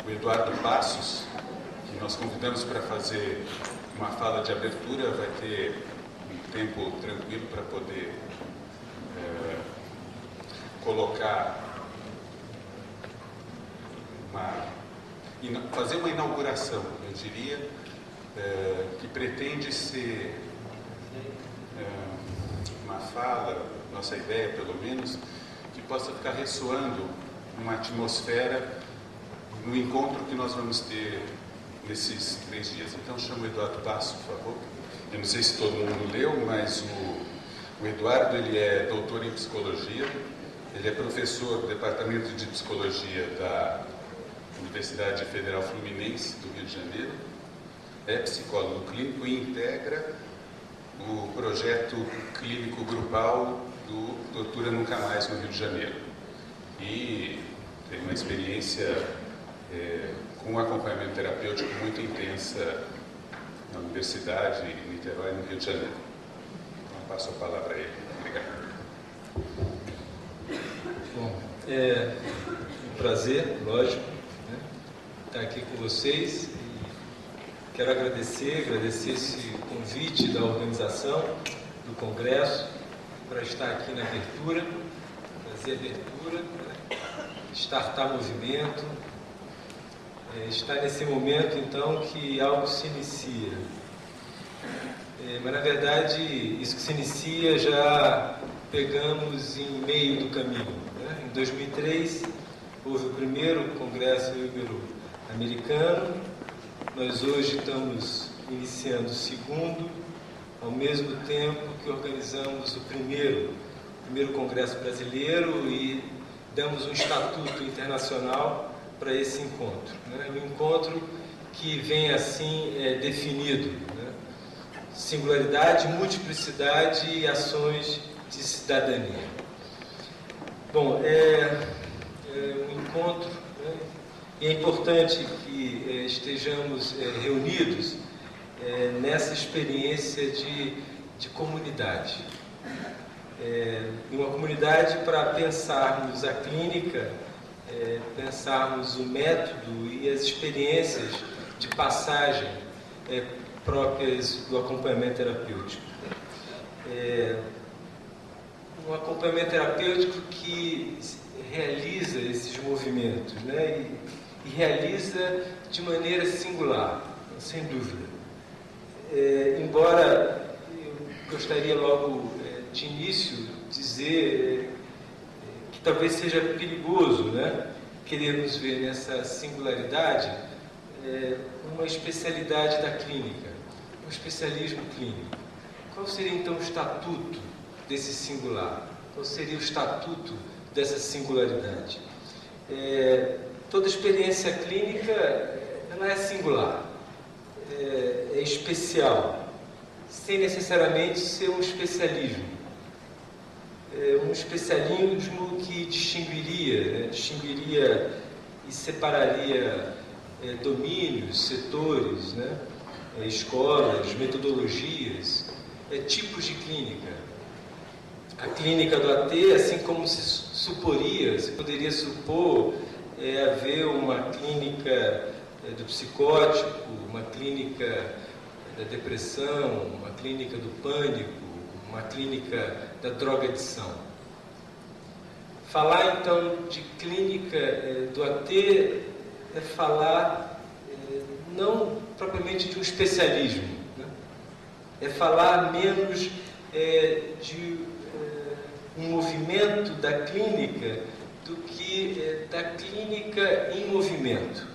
o Eduardo Passos, que nós convidamos para fazer uma fala de abertura, vai ter um tempo tranquilo para poder colocar fazer uma inauguração, eu diria, que pretende ser uma fala, nossa ideia pelo menos, que possa ficar ressoando uma atmosfera no encontro que nós vamos ter nesses 3 dias. Então, chamo o Eduardo Passos, por favor. Eu não sei se todo mundo leu, mas o Eduardo, ele é doutor em psicologia, ele é professor do Departamento de Psicologia da Universidade Federal Fluminense do Rio de Janeiro, é psicólogo clínico e integra o projeto clínico grupal do Tortura Nunca Mais no Rio de Janeiro. E tem uma experiência com acompanhamento terapêutico muito intensa na Universidade em Niterói, no Rio de Janeiro. Então, passo a palavra a ele. Obrigado. Bom, é um prazer, lógico, né, estar aqui com vocês. E quero agradecer esse convite da organização do Congresso para estar aqui na abertura, fazer a abertura, né, startar movimento, estar nesse momento, então, que algo se inicia. Mas, na verdade, isso que se inicia já pegamos em meio do caminho. Né? Em 2003, houve o primeiro Congresso Ibero-Americano. Nós hoje estamos iniciando o segundo, ao mesmo tempo que organizamos o primeiro Congresso Brasileiro e damos um estatuto internacional para esse encontro. Né? Um encontro que vem assim definido, né? Singularidade, multiplicidade e ações de cidadania. Bom, um encontro, né? E é importante que estejamos reunidos nessa experiência de comunidade. Uma comunidade para pensarmos a clínica, pensarmos o método e as experiências de passagem próprias do acompanhamento terapêutico. Um acompanhamento terapêutico que realiza esses movimentos, né? E realiza de maneira singular, sem dúvida. Embora eu gostaria logo de início dizer que talvez seja perigoso, né, querermos ver nessa singularidade uma especialidade da clínica, um especialismo clínico. Qual seria então o estatuto desse singular? Qual seria o estatuto dessa singularidade? Toda experiência clínica ela é singular, é especial, sem necessariamente ser um especialismo. Um especialismo que distinguiria e separaria domínios, setores, né? Escolas, metodologias, tipos de clínica. A clínica do AT, assim como se poderia supor haver uma clínica do psicótico, uma clínica da depressão, uma clínica do pânico, uma clínica da drogadição. Falar, então, de clínica do AT é falar não propriamente de um especialismo, né? É falar menos de um movimento da clínica do que da clínica em movimento.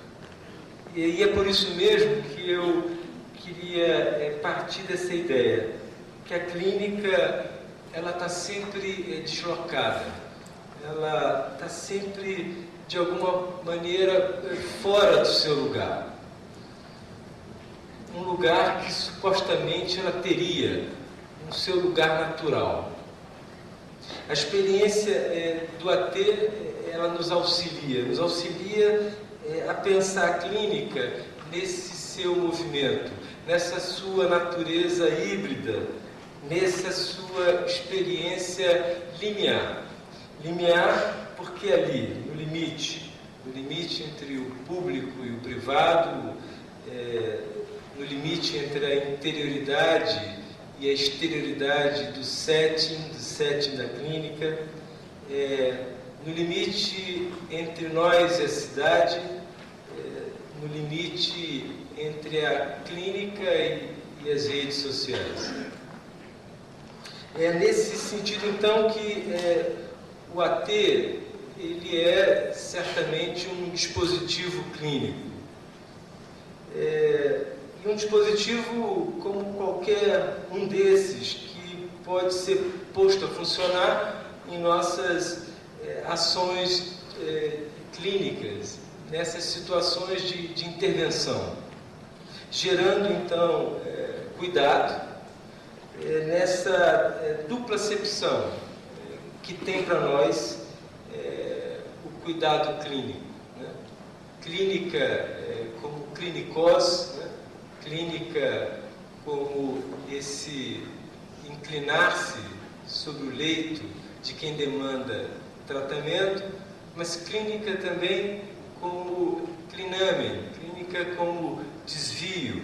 E é por isso mesmo que eu queria partir dessa ideia, que a clínica ela está sempre deslocada, ela está sempre, de alguma maneira, fora do seu lugar. Um lugar que supostamente ela teria no seu lugar natural. A experiência do AT ela nos auxilia a pensar a clínica nesse seu movimento, nessa sua natureza híbrida, nessa sua experiência limiar. Limiar porque ali, no limite, no limite entre o público e o privado, no limite entre a interioridade e a exterioridade do setting da clínica, no limite entre nós e a cidade, no limite entre a clínica e as redes sociais. É nesse sentido, então, que o AT ele é certamente um dispositivo clínico. E um dispositivo como qualquer um desses, que pode ser posto a funcionar em nossas ações clínicas, nessas situações de intervenção, gerando, então, cuidado, nessa dupla acepção que tem para nós o cuidado clínico, né? Clínica como clinicós, né? Clínica como esse inclinar-se sobre o leito de quem demanda tratamento, mas clínica também como clinamen, clínica como desvio,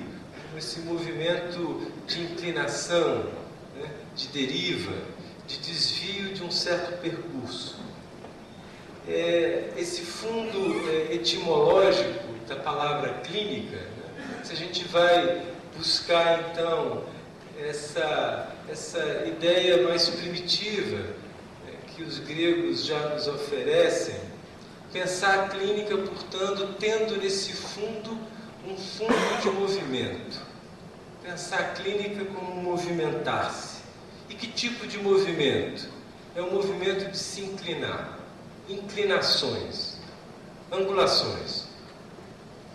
esse movimento de inclinação, né, de deriva, de desvio de um certo percurso. Esse fundo etimológico da palavra clínica, né, se a gente vai buscar então essa ideia mais primitiva que os gregos já nos oferecem, pensar a clínica, portanto, tendo nesse fundo um fundo de movimento. Pensar a clínica como movimentar-se. E que tipo de movimento? É um movimento de se inclinar. Inclinações. Angulações.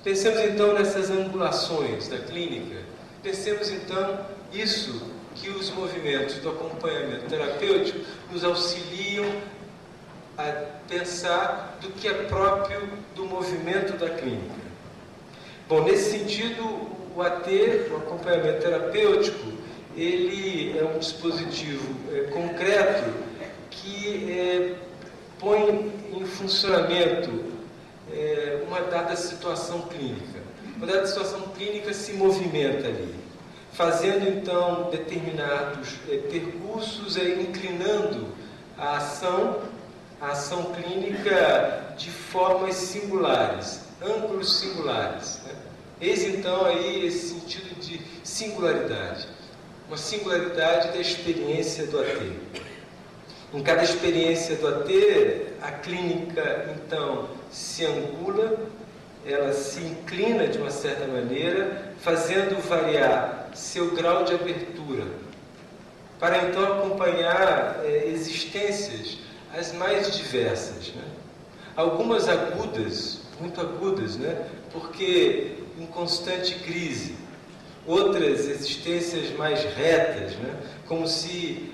Pensemos então nessas angulações da clínica. Pensemos então isso que os movimentos do acompanhamento terapêutico nos auxiliam a pensar do que é próprio do movimento da clínica. Bom, nesse sentido, o AT, o acompanhamento terapêutico, ele é um dispositivo concreto que põe em funcionamento uma dada situação clínica. Uma dada situação clínica se movimenta ali, fazendo então determinados percursos, inclinando a ação clínica de formas singulares, ângulos singulares, né? Eis então aí esse sentido de singularidade, uma singularidade da experiência do AT. Em cada experiência do AT, a clínica então se angula, ela se inclina de uma certa maneira, fazendo variar seu grau de abertura, para então acompanhar existências as mais diversas, né? Algumas agudas, muito agudas, né? Porque em constante crise. Outras existências mais retas, né? Como se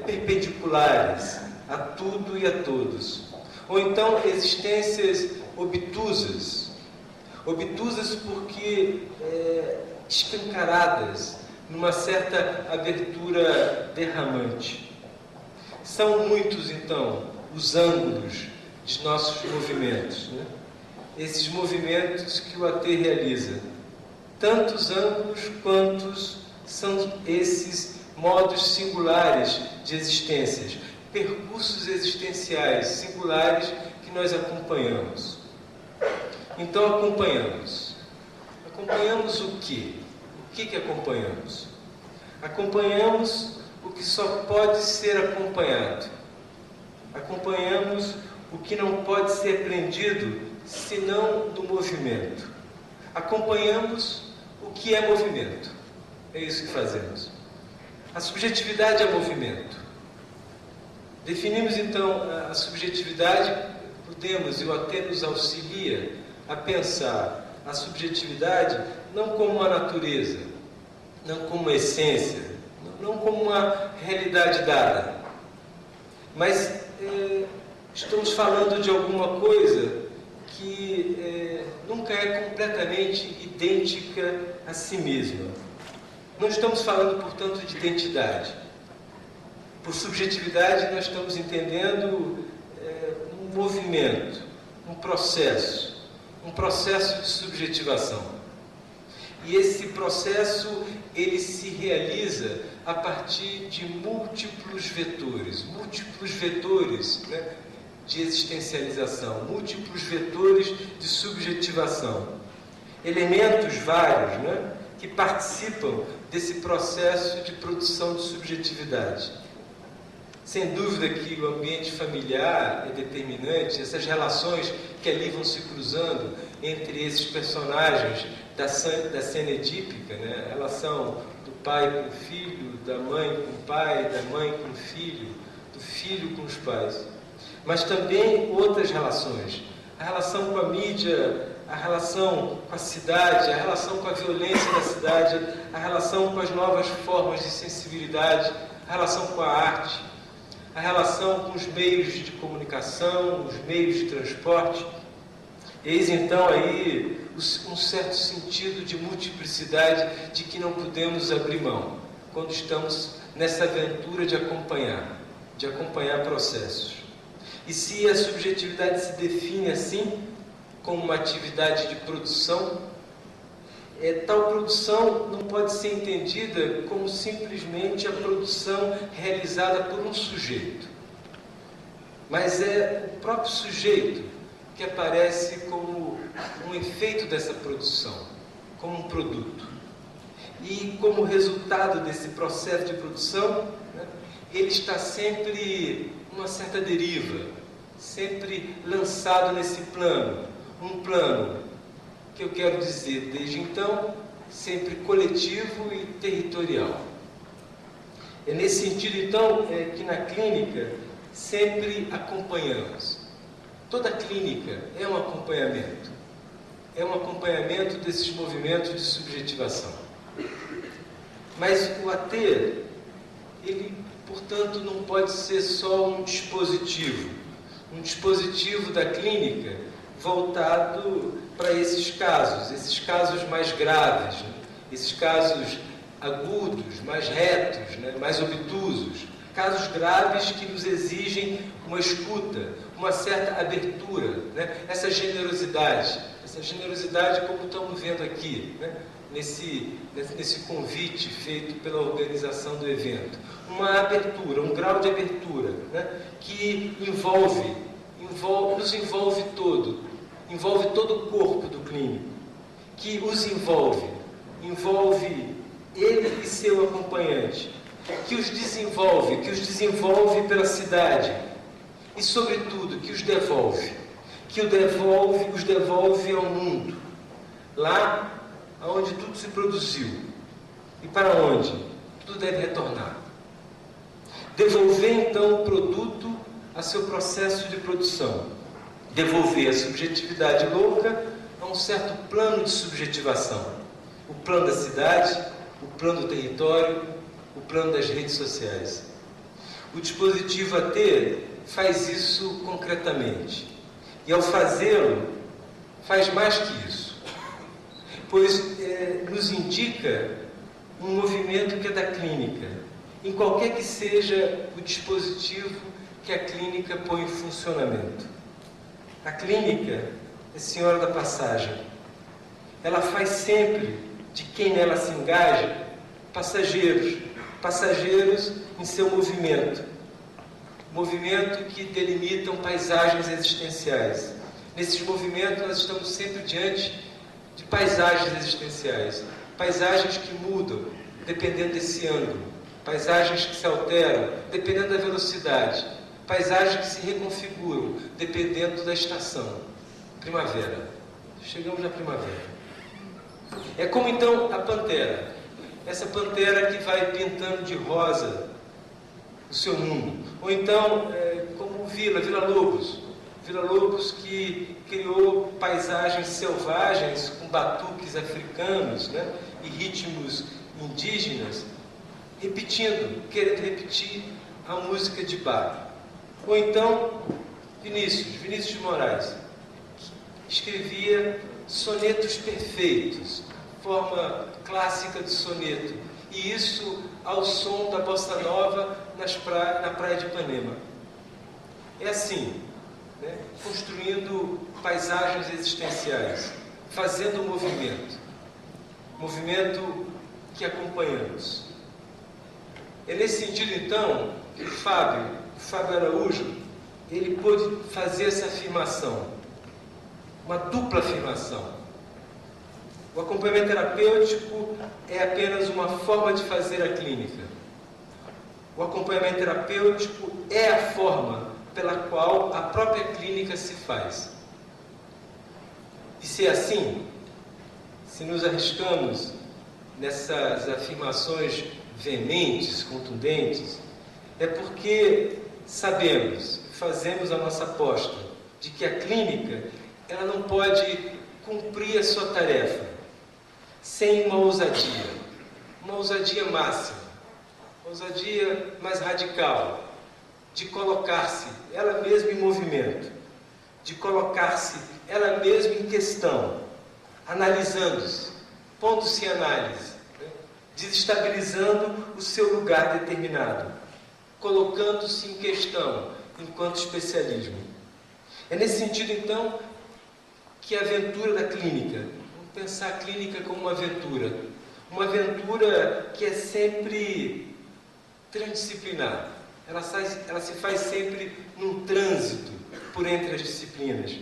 perpendiculares a tudo e a todos. Ou então existências obtusas. Obtusas porque escancaradas numa certa abertura derramante. São muitos, então, os ângulos de nossos movimentos, né? Esses movimentos que o AT realiza. Tantos ângulos quantos são esses modos singulares de existências, percursos existenciais singulares que nós acompanhamos. Então acompanhamos. Acompanhamos o quê? O que acompanhamos? Acompanhamos o que só pode ser acompanhado. Acompanhamos o que não pode ser aprendido senão no movimento. Acompanhamos o que é movimento. É isso que fazemos. A subjetividade é movimento. Definimos então a subjetividade, podemos, e o AT nos auxilia a pensar a subjetividade não como uma natureza, não como uma essência, não como uma realidade dada, mas estamos falando de alguma coisa que nunca é completamente idêntica a si mesma. Não estamos falando, portanto, de identidade. Por subjetividade, nós estamos entendendo um movimento, um processo de subjetivação. E esse processo, ele se realiza a partir de múltiplos vetores, né, de existencialização, múltiplos vetores de subjetivação. Elementos vários, né, que participam desse processo de produção de subjetividade. Sem dúvida que o ambiente familiar é determinante, essas relações que ali vão se cruzando entre esses personagens da cena edípica, né? A relação do pai com o filho, da mãe com o pai, da mãe com o filho, do filho com os pais. Mas também outras relações. A relação com a mídia, a relação com a cidade, a relação com a violência da cidade, a relação com as novas formas de sensibilidade, a relação com a arte, a relação com os meios de comunicação, os meios de transporte. Eis então aí um certo sentido de multiplicidade de que não podemos abrir mão quando estamos nessa aventura de acompanhar processos. E se a subjetividade se define assim, como uma atividade de produção, tal produção não pode ser entendida como simplesmente a produção realizada por um sujeito, mas é o próprio sujeito que aparece como um efeito dessa produção, como um produto. E como resultado desse processo de produção, né, ele está sempre numa certa deriva, sempre lançado nesse plano, um plano que eu quero dizer, desde então, sempre coletivo e territorial. É nesse sentido, então, que na clínica sempre acompanhamos. Toda clínica é um acompanhamento desses movimentos de subjetivação. Mas o AT, ele, portanto, não pode ser só um dispositivo da clínica voltado para esses casos mais graves, né? Esses casos agudos, mais retos, né? Mais obtusos, casos graves que nos exigem uma escuta, uma certa abertura, né? Essa generosidade como estamos vendo aqui, né? Nesse convite feito pela organização do evento. Uma abertura, um grau de abertura, né? Que nos envolve todo o corpo do clínico, que os envolve ele e seu acompanhante, que os desenvolve pela cidade e, sobretudo, que os devolve ao mundo, lá onde tudo se produziu e para onde tudo deve retornar. Devolver, então, o produto a seu processo de produção. Devolver a subjetividade louca a um certo plano de subjetivação. O plano da cidade, o plano do território, o plano das redes sociais. O dispositivo AT faz isso concretamente. E ao fazê-lo, faz mais que isso. Pois nos indica um movimento que é da clínica, em qualquer que seja o dispositivo que a clínica põe em funcionamento. A clínica é senhora da passagem. Ela faz sempre de quem nela se engaja passageiros em seu movimento que delimitam paisagens existenciais. Nesses movimentos nós estamos sempre diante de paisagens existenciais, paisagens que mudam dependendo desse ângulo, paisagens que se alteram dependendo da velocidade, paisagens que se reconfiguram dependendo da estação. Primavera. Chegamos na primavera. É como então a pantera. Essa pantera que vai pintando de rosa o seu mundo. Ou então, como Vila Lobos. Vila Lobos que criou paisagens selvagens com batuques africanos, né? E ritmos indígenas, querendo repetir a música de Bach. Ou então, Vinícius de Moraes, que escrevia sonetos perfeitos, forma clássica de soneto, e isso ao som da bossa nova na praia de Ipanema. É assim, né? Construindo paisagens existenciais, fazendo um movimento que acompanhamos. É nesse sentido, então, que o Fábio Araújo, ele pôde fazer essa afirmação, uma dupla afirmação. O acompanhamento terapêutico é apenas uma forma de fazer a clínica. O acompanhamento terapêutico é a forma pela qual a própria clínica se faz. E se é assim, se nos arriscamos nessas afirmações veementes, contundentes, é porque sabemos, fazemos a nossa aposta de que a clínica ela não pode cumprir a sua tarefa sem uma ousadia máxima, uma ousadia mais radical, de colocar-se ela mesma em movimento, de colocar-se ela mesma em questão, analisando-se, pondo-se em análise, desestabilizando o seu lugar determinado, colocando-se em questão enquanto especialismo. É nesse sentido, então, que a aventura da clínica, vamos pensar a clínica como uma aventura que é sempre transdisciplinar, ela se faz sempre num trânsito por entre as disciplinas,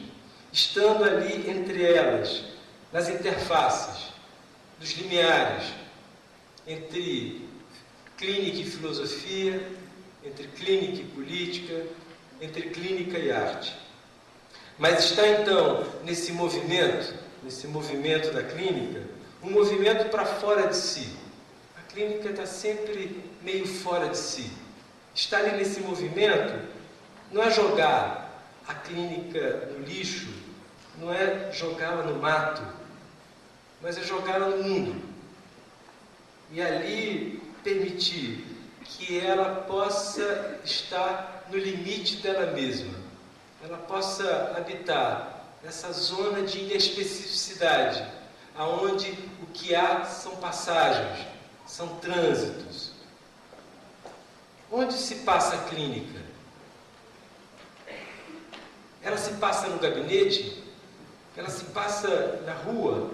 estando ali entre elas, nas interfaces, dos limiares, entre clínica e filosofia, entre clínica e política, entre clínica e arte. Mas está então nesse movimento da clínica, um movimento para fora de si. A clínica está sempre meio fora de si. Estar ali nesse movimento não é jogar a clínica no lixo, não é jogá-la no mato, mas é jogá-la no mundo. E ali permitir que ela possa estar no limite dela mesma, ela possa habitar nessa zona de inespecificidade, aonde o que há são passagens, são trânsitos. Onde se passa a clínica? Ela se passa no gabinete? Ela se passa na rua?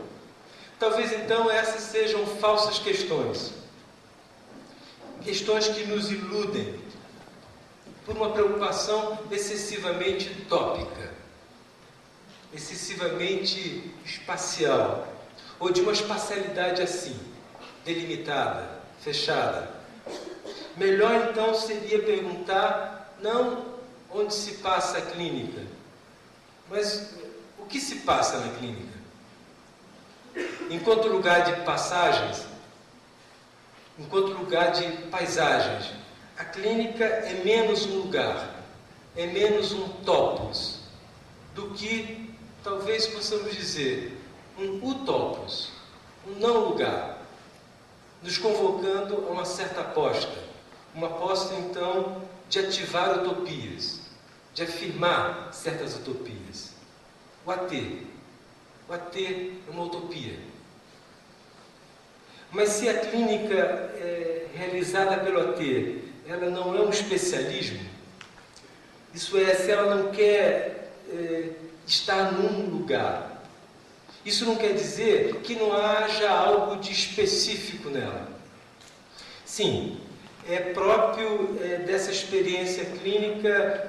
Talvez então essas sejam falsas questões. Questões que nos iludem por uma preocupação excessivamente tópica, excessivamente espacial, ou de uma espacialidade assim, delimitada, fechada. Melhor então seria perguntar não onde se passa a clínica, mas o que se passa na clínica. Enquanto lugar de passagens, enquanto lugar de paisagens, a clínica é menos um lugar, é menos um topos, do que talvez possamos dizer um utopos, um não lugar, nos convocando a uma certa aposta, uma aposta então de ativar utopias, de afirmar certas utopias. O AT é uma utopia. Mas se a clínica realizada pelo AT, ela não é um especialismo, isso é, se ela não quer estar num lugar, isso não quer dizer que não haja algo de específico nela. Sim, é próprio dessa experiência clínica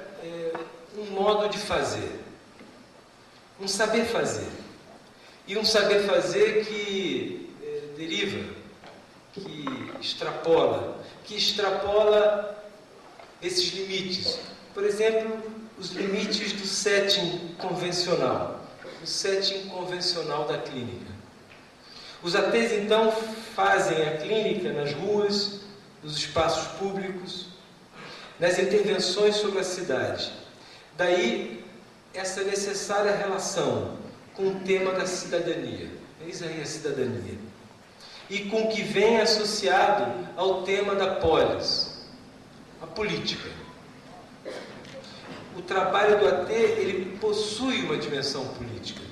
um modo de fazer, um saber fazer. E um saber fazer que deriva, que extrapola esses limites. Por exemplo, os limites do setting convencional, o setting convencional da clínica. Os ATs, então, fazem a clínica nas ruas, nos espaços públicos, nas intervenções sobre a cidade. Daí, essa necessária relação com o tema da cidadania. Eis aí a cidadania. E com o que vem associado ao tema da polis, a política. O trabalho do AT, ele possui uma dimensão política,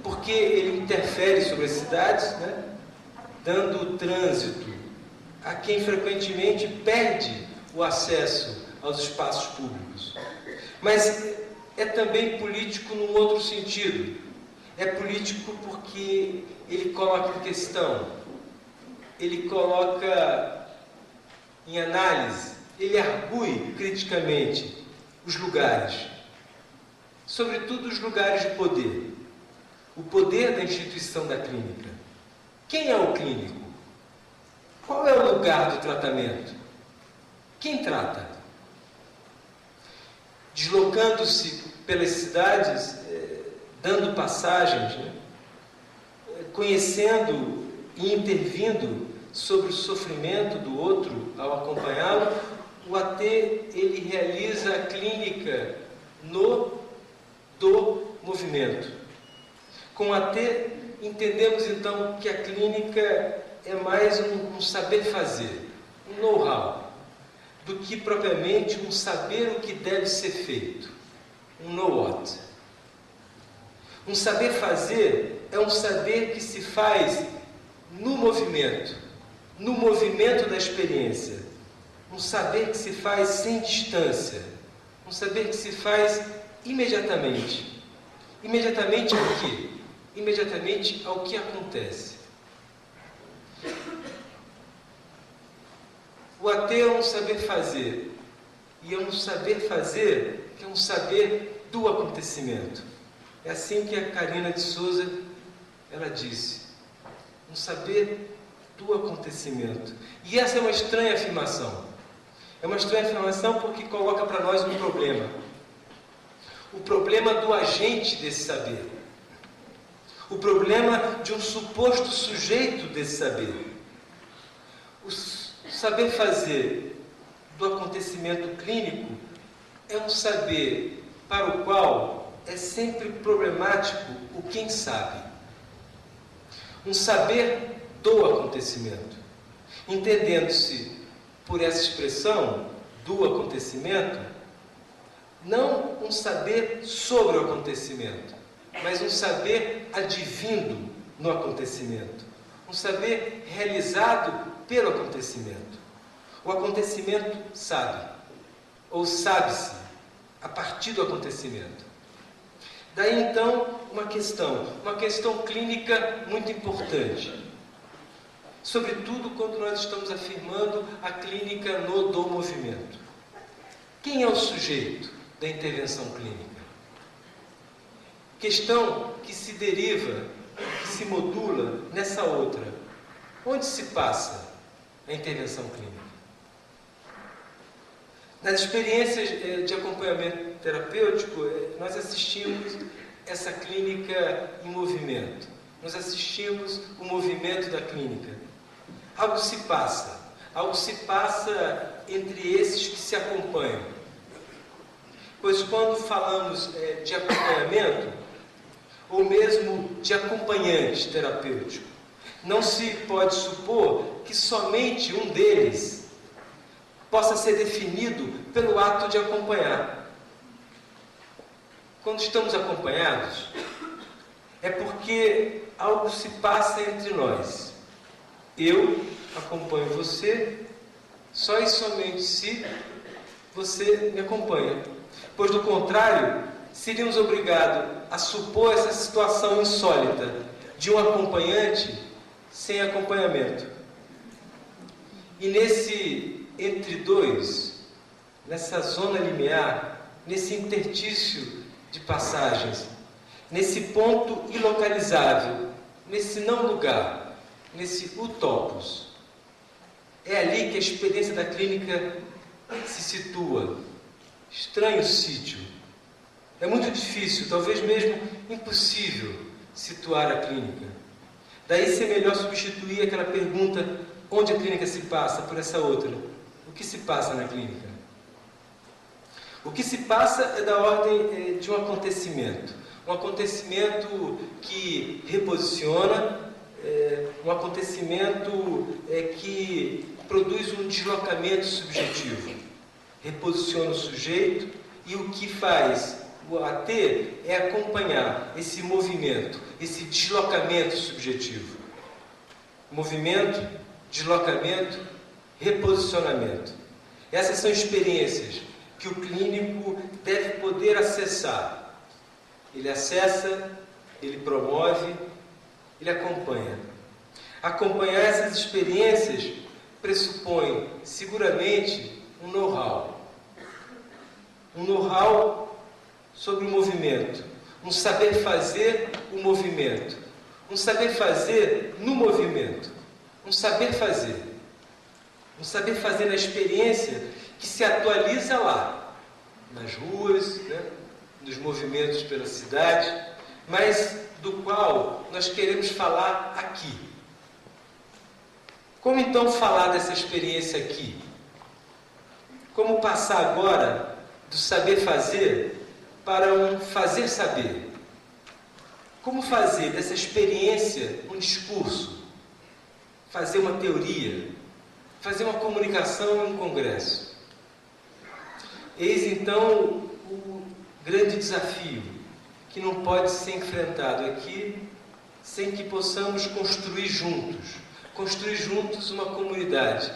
porque ele interfere sobre as cidades, dando trânsito a quem frequentemente perde o acesso aos espaços públicos. Mas é também político num outro sentido. É político porque ele coloca em questão, ele coloca em análise, ele argue criticamente os lugares, sobretudo os lugares de poder. O poder da instituição da clínica. Quem é o clínico? Qual é o lugar do tratamento? Quem trata? Deslocando-se pelas cidades, dando passagens, né? Conhecendo e intervindo sobre o sofrimento do outro ao acompanhá-lo, o AT ele realiza a clínica do movimento. Com o AT entendemos então que a clínica é mais um saber fazer, um know-how, do que propriamente um saber o que deve ser feito, um know what. Um saber fazer é um saber que se faz no movimento da experiência. Um saber que se faz sem distância. Um saber que se faz imediatamente. Imediatamente ao quê? Imediatamente ao que acontece. O AT é um saber fazer. E é um saber fazer que é um saber do acontecimento. É assim que a Karina de Souza, ela disse. Um saber do acontecimento. E essa é uma estranha afirmação. É uma estranha afirmação porque coloca para nós um problema. O problema do agente desse saber. O problema de um suposto sujeito desse saber. O saber fazer do acontecimento clínico é um saber para o qual é sempre problemático o quem sabe. Um saber do acontecimento. Entendendo-se por essa expressão do acontecimento, não um saber sobre o acontecimento, mas um saber advindo no acontecimento. Um saber realizado pelo acontecimento. O acontecimento sabe, ou sabe-se, a partir do acontecimento. Daí então uma questão clínica muito importante. Sobretudo quando nós estamos afirmando a clínica do movimento. Quem é o sujeito da intervenção clínica? Questão que se deriva, que se modula nessa outra. Onde se passa a intervenção clínica? Nas experiências de acompanhamento terapêutico, nós assistimos essa clínica em movimento. Nós assistimos o movimento da clínica. Algo se passa entre esses que se acompanham. Pois quando falamos de acompanhamento, ou mesmo de acompanhante terapêutico, não se pode supor que somente um deles possa ser definido pelo ato de acompanhar. Quando estamos acompanhados, é porque algo se passa entre nós. Eu acompanho você só e somente se você me acompanha. Pois, do contrário, seríamos obrigados a supor essa situação insólita de um acompanhante sem acompanhamento. E nesse entre dois, nessa zona limiar, nesse interstício de passagens, nesse ponto ilocalizável, nesse não lugar, nesse utopos, é ali que a experiência da clínica se situa. Estranho sítio. É muito difícil, talvez mesmo impossível, situar a clínica. Daí ser melhor substituir aquela pergunta: onde a clínica se passa, por essa outra. O que se passa na clínica? O que se passa é da ordem de um acontecimento. Um acontecimento que reposiciona, um acontecimento que produz um deslocamento subjetivo. Reposiciona o sujeito e o que faz o AT é acompanhar esse movimento, esse deslocamento subjetivo. Movimento, deslocamento, reposicionamento. Essas são experiências que o clínico deve poder acessar. Ele acessa, ele promove, ele acompanha. Acompanhar essas experiências pressupõe, seguramente, um know-how. Um know-how sobre o movimento. Um saber fazer o movimento. Um saber fazer no movimento. Um saber fazer. Um saber fazer na experiência que se atualiza lá, nas ruas, né, nos movimentos pela cidade, mas do qual nós queremos falar aqui. Como então falar dessa experiência aqui? Como passar agora do saber fazer para um fazer saber? Como fazer dessa experiência um discurso? Fazer uma teoria? Fazer uma comunicação em um congresso? Eis então o grande desafio que não pode ser enfrentado aqui sem que possamos construir juntos uma comunidade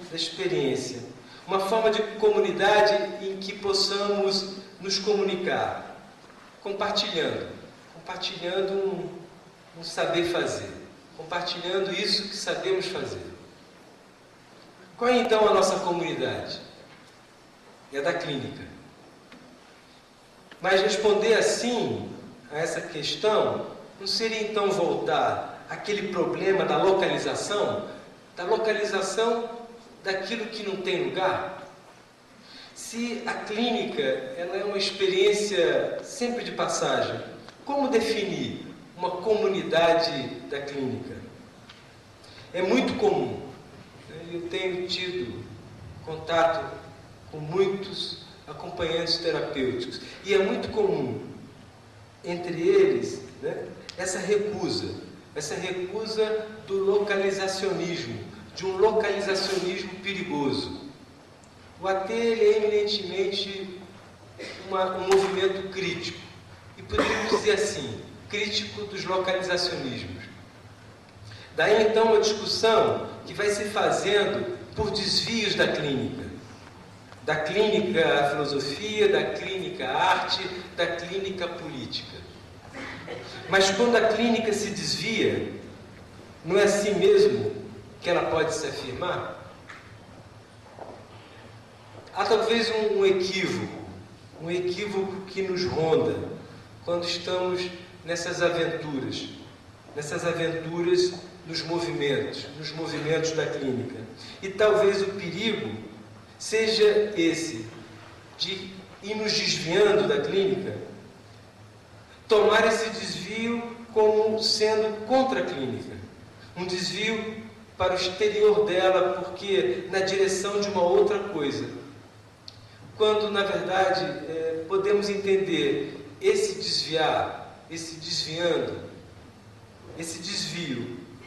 da experiência, uma forma de comunidade em que possamos nos comunicar, compartilhando um saber fazer, compartilhando isso que sabemos fazer. Qual é então a nossa comunidade? É a da clínica. Mas responder assim a essa questão não seria então voltar àquele problema da localização daquilo que não tem lugar? Se a clínica ela é uma experiência sempre de passagem, como definir uma comunidade da clínica? É muito comum. Eu tenho tido contato com muitos acompanhantes terapêuticos e é muito comum entre eles, né, essa recusa do localizacionismo, de um localizacionismo perigoso. O AT ele é eminentemente um movimento crítico e poderíamos dizer assim, crítico dos localizacionismos. Daí então a discussão que vai se fazendo por desvios da clínica à filosofia, da clínica à arte, da clínica à política. Mas quando a clínica se desvia, não é assim mesmo que ela pode se afirmar? Há talvez um equívoco que nos ronda quando estamos nessas aventuras nos movimentos da clínica. E talvez o perigo seja esse, de ir nos desviando da clínica, tomar esse desvio como sendo contra a clínica, um desvio para o exterior dela, porque na direção de uma outra coisa. Quando, na verdade, podemos entender esse desvio,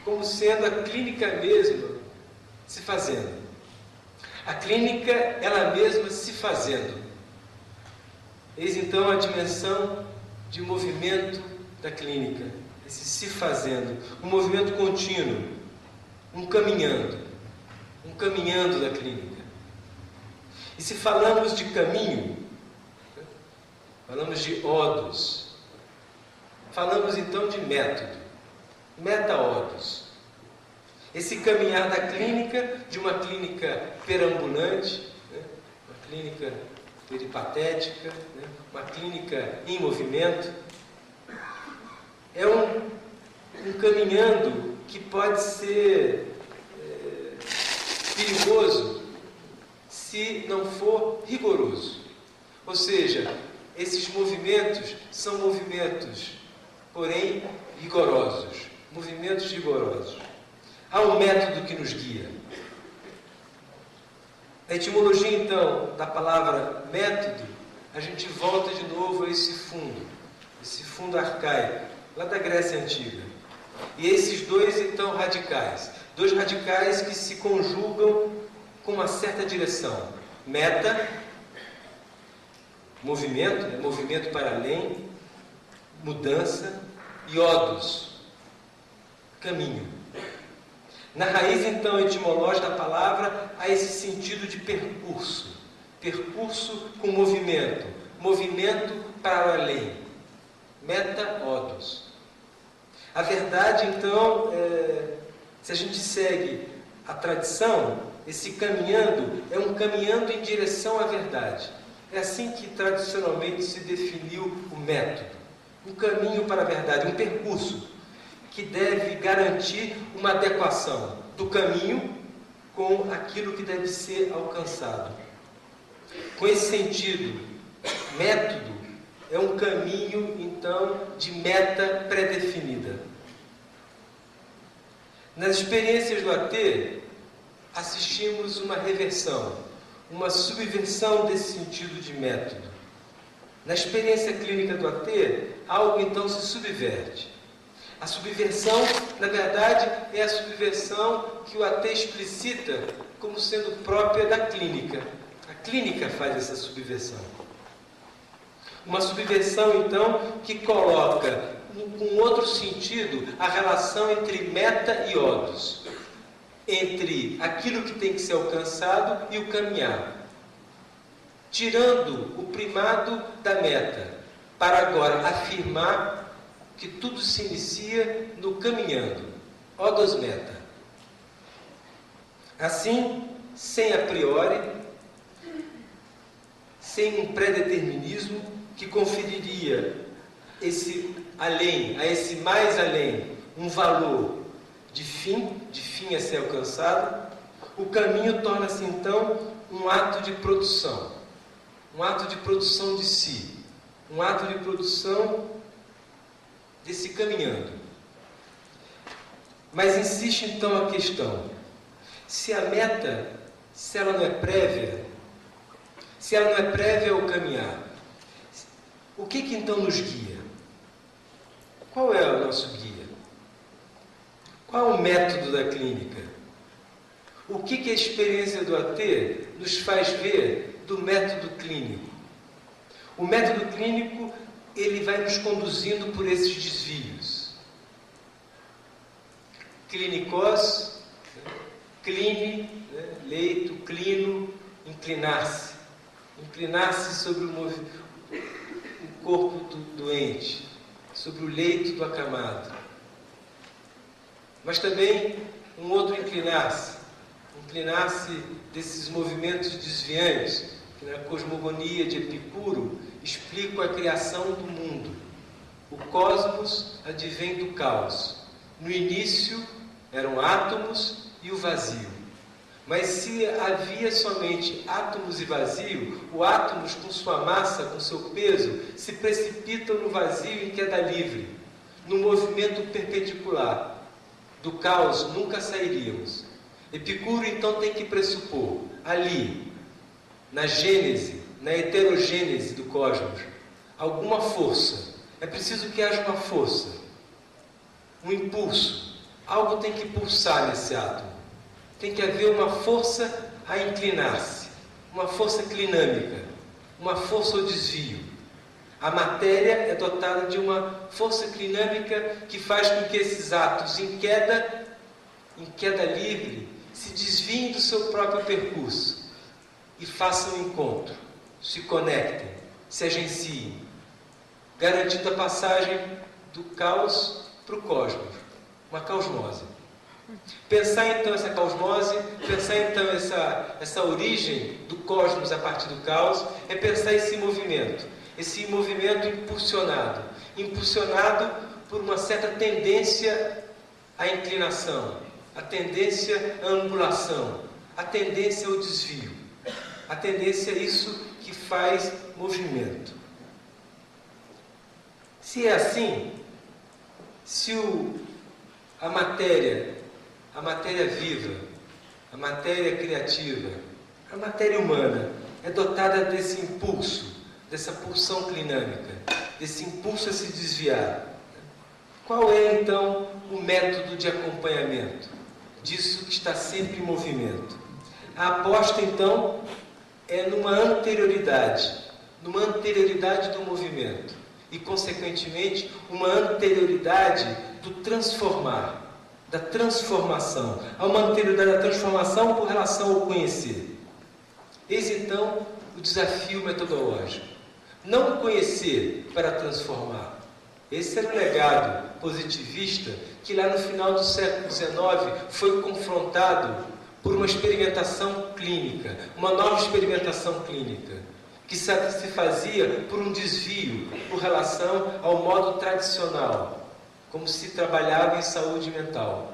como sendo a clínica mesma se fazendo. A clínica, ela mesma se fazendo. Eis então a dimensão de movimento da clínica, esse se fazendo, um movimento contínuo, um caminhando da clínica. E se falamos de caminho, falamos de odos, falamos então de método, meta-odos. Esse caminhar da clínica, de uma clínica perambulante, né? Uma clínica peripatética, né? Uma clínica em movimento, é um caminhando que pode ser perigoso se não for rigoroso. Ou seja, esses movimentos são movimentos, porém, rigorosos. Movimentos rigorosos. Há um método que nos guia. Na etimologia, então, da palavra método, a gente volta de novo a esse fundo arcaico, lá da Grécia Antiga. E esses dois, então, radicais que se conjugam com uma certa direção. Meta, movimento, né? Movimento para além, mudança, e odos, caminho. Na raiz, então, etimológica da palavra, há esse sentido de percurso. Percurso com movimento. Movimento para o além. Meta odos. A verdade, então, se a gente segue a tradição, esse caminhando é um caminhando em direção à verdade. É assim que tradicionalmente se definiu o método. Um caminho para a verdade, um percurso que deve garantir uma adequação do caminho com aquilo que deve ser alcançado. Com esse sentido, método é um caminho, então, de meta pré-definida. Nas experiências do AT, assistimos uma reversão, uma subversão desse sentido de método. Na experiência clínica do AT, algo então se subverte. A subversão, na verdade, é a subversão que o AT explicita como sendo própria da clínica. A clínica faz essa subversão. Uma subversão, então, que coloca com outro sentido a relação entre meta e odos, entre aquilo que tem que ser alcançado e o caminhar, tirando o primado da meta, para agora afirmar que tudo se inicia no caminhando, odos meta. Assim, sem a priori, sem um pré-determinismo que conferiria esse além, a esse mais além, um valor de fim a ser alcançado, o caminho torna-se então um ato de produção de si, um ato de produção desse caminhando. Mas insiste então a questão: se a meta, se ela não é prévia ao caminhar, o que então nos guia? Qual é o nosso guia? Qual é o método da clínica? O que a experiência do AT nos faz ver do método clínico? O método clínico, ele vai nos conduzindo por esses desvios. Clinicós, cline, leito, clino, inclinar-se. Inclinar-se sobre o corpo do doente, sobre o leito do acamado. Mas também um outro inclinar-se desses movimentos desviantes, que na cosmogonia de Epicuro explicam a criação do mundo. O cosmos advém do caos. No início eram átomos e o vazio. Mas se havia somente átomos e vazio, o átomos com sua massa, com seu peso, se precipitam no vazio em queda livre, no movimento perpendicular. Do caos nunca sairíamos. Epicuro então tem que pressupor, ali, na gênese, na heterogênese do cosmos, alguma força. É preciso que haja uma força, um impulso. Algo tem que pulsar nesse átomo. Tem que haver uma força a inclinar-se, uma força clinâmica, uma força ao desvio. A matéria é dotada de uma força clinâmica que faz com que esses átomos em queda livre, se desviem do seu próprio percurso e façam um encontro, se conectem, se agenciem, garantindo a passagem do caos para o cosmos, uma caosmose. Pensar então essa caosmose, pensar então essa origem do cosmos a partir do caos, é pensar esse movimento impulsionado por uma certa tendência à inclinação, a tendência à angulação, a tendência ao desvio, a tendência a isso que faz movimento. Se é assim, se a matéria viva, a matéria criativa, a matéria humana é dotada desse impulso, dessa pulsão clinâmica, desse impulso a se desviar. Qual é então o método de acompanhamento disso que está sempre em movimento? A aposta então é numa anterioridade do movimento e, consequentemente, uma anterioridade do transformar. da transformação. Há uma anterioridade da transformação com relação ao conhecer. Eis então o desafio metodológico. Não conhecer para transformar. Esse era o legado positivista que lá no final do século XIX foi confrontado por uma experimentação clínica, uma nova experimentação clínica, que se fazia por um desvio com relação ao modo tradicional, como se trabalhava em saúde mental.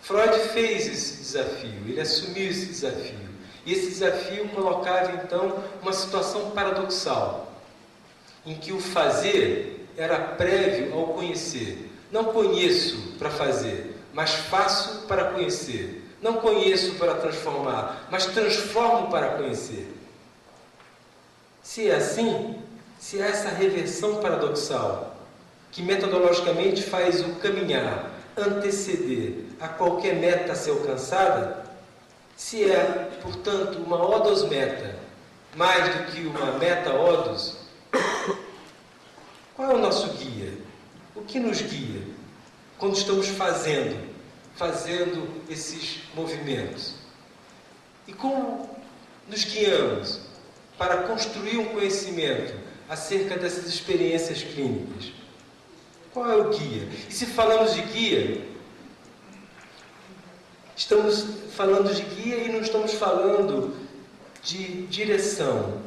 Freud fez esse desafio, ele assumiu esse desafio. E esse desafio colocava, então, uma situação paradoxal, em que o fazer era prévio ao conhecer. Não conheço para fazer, mas faço para conhecer. Não conheço para transformar, mas transformo para conhecer. Se é assim, se há essa reversão paradoxal, que metodologicamente faz o caminhar anteceder a qualquer meta a ser alcançada, se é, portanto, uma odos meta, mais do que uma meta odos, qual é o nosso guia? O que nos guia quando estamos fazendo esses movimentos? E como nos guiamos para construir um conhecimento acerca dessas experiências clínicas? Qual é o guia? E se falamos de guia, estamos falando de guia e não estamos falando de direção.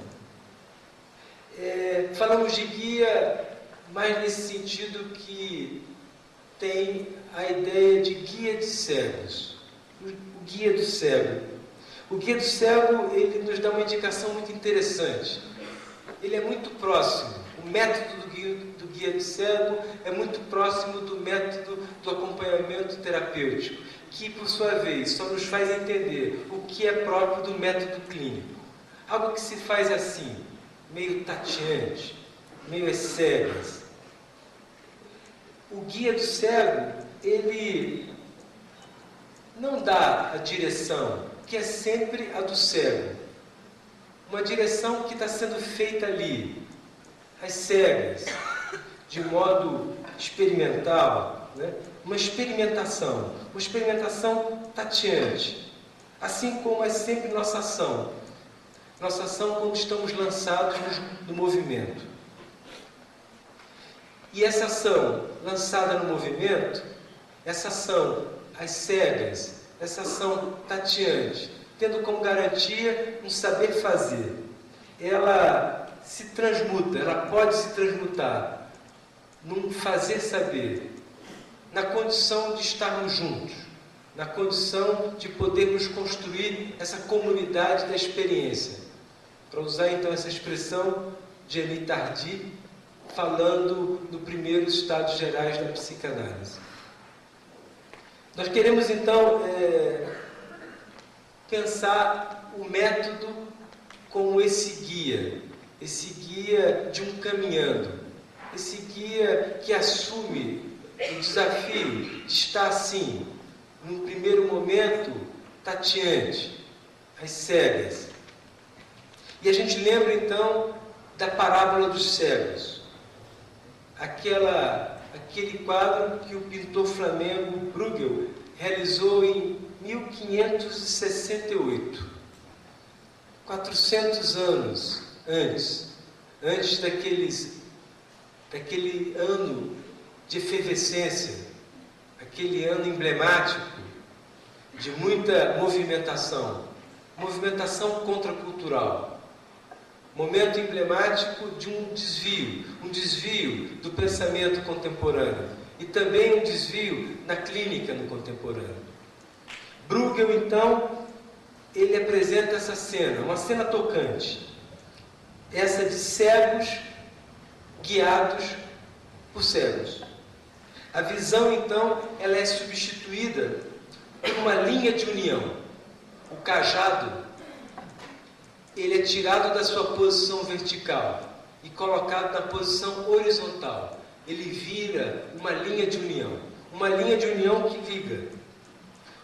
Falamos de guia mais nesse sentido que tem a ideia de guia de cegos. O guia do cego. O guia do cego, ele nos dá uma indicação muito interessante. Ele é muito próximo. O método do guia do cego é muito próximo do método do acompanhamento terapêutico, que, por sua vez, só nos faz entender o que é próprio do método clínico. Algo que se faz assim, meio tateante, meio às cegas. O guia do cego, ele não dá a direção, que é sempre a do cego. Uma direção que está sendo feita ali, às cegas, de modo experimental, né? Uma experimentação tateante, assim como é sempre nossa ação quando estamos lançados no movimento. E essa ação lançada no movimento, essa ação às cegas, essa ação tateante, tendo como garantia um saber fazer, ela se transmuta, ela pode se transmutar num fazer saber, na condição de estarmos juntos, na condição de podermos construir essa comunidade da experiência. Para usar então essa expressão de Émile Tardy, falando no primeiro Estados Gerais da Psicanálise. Nós queremos então pensar o método como esse guia de um caminhando, esse guia que assume o desafio de estar assim, num primeiro momento, tateante, às cegas. E a gente lembra então da parábola dos cegos, aquele quadro que o pintor flamengo Bruegel realizou em 1568, 400 anos antes daquele ano de efervescência, aquele ano emblemático de muita movimentação contracultural. Momento emblemático de um desvio do pensamento contemporâneo e também um desvio na clínica no contemporâneo. Bruegel, então, ele apresenta essa cena, uma cena tocante, essa de cegos guiados por cegos. A visão, então, ela é substituída por uma linha de união. O cajado, ele é tirado da sua posição vertical e colocado na posição horizontal. Ele vira uma linha de união que liga,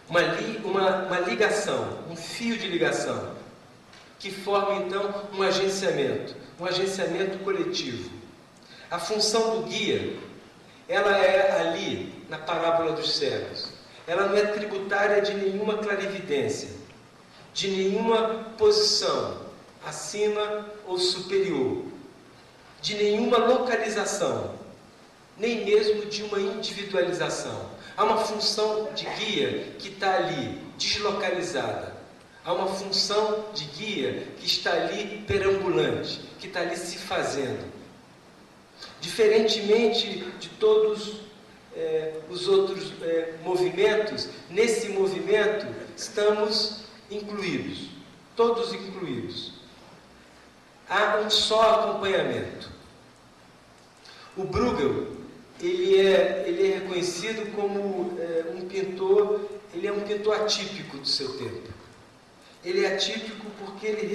uma ligação, um fio de ligação, que forma então um agenciamento coletivo. A função do guia, ela é ali, na parábola dos cegos, ela não é tributária de nenhuma clarividência, de nenhuma posição acima ou superior, de nenhuma localização, nem mesmo de uma individualização. Há uma função de guia que está ali, deslocalizada. Há uma função de guia que está ali perambulante, que está ali se fazendo. Diferentemente de todos os outros movimentos, nesse movimento estamos incluídos, todos incluídos. Há um só acompanhamento. O Bruegel, ele é reconhecido como um pintor, ele é um pintor atípico do seu tempo. Ele é atípico porque ele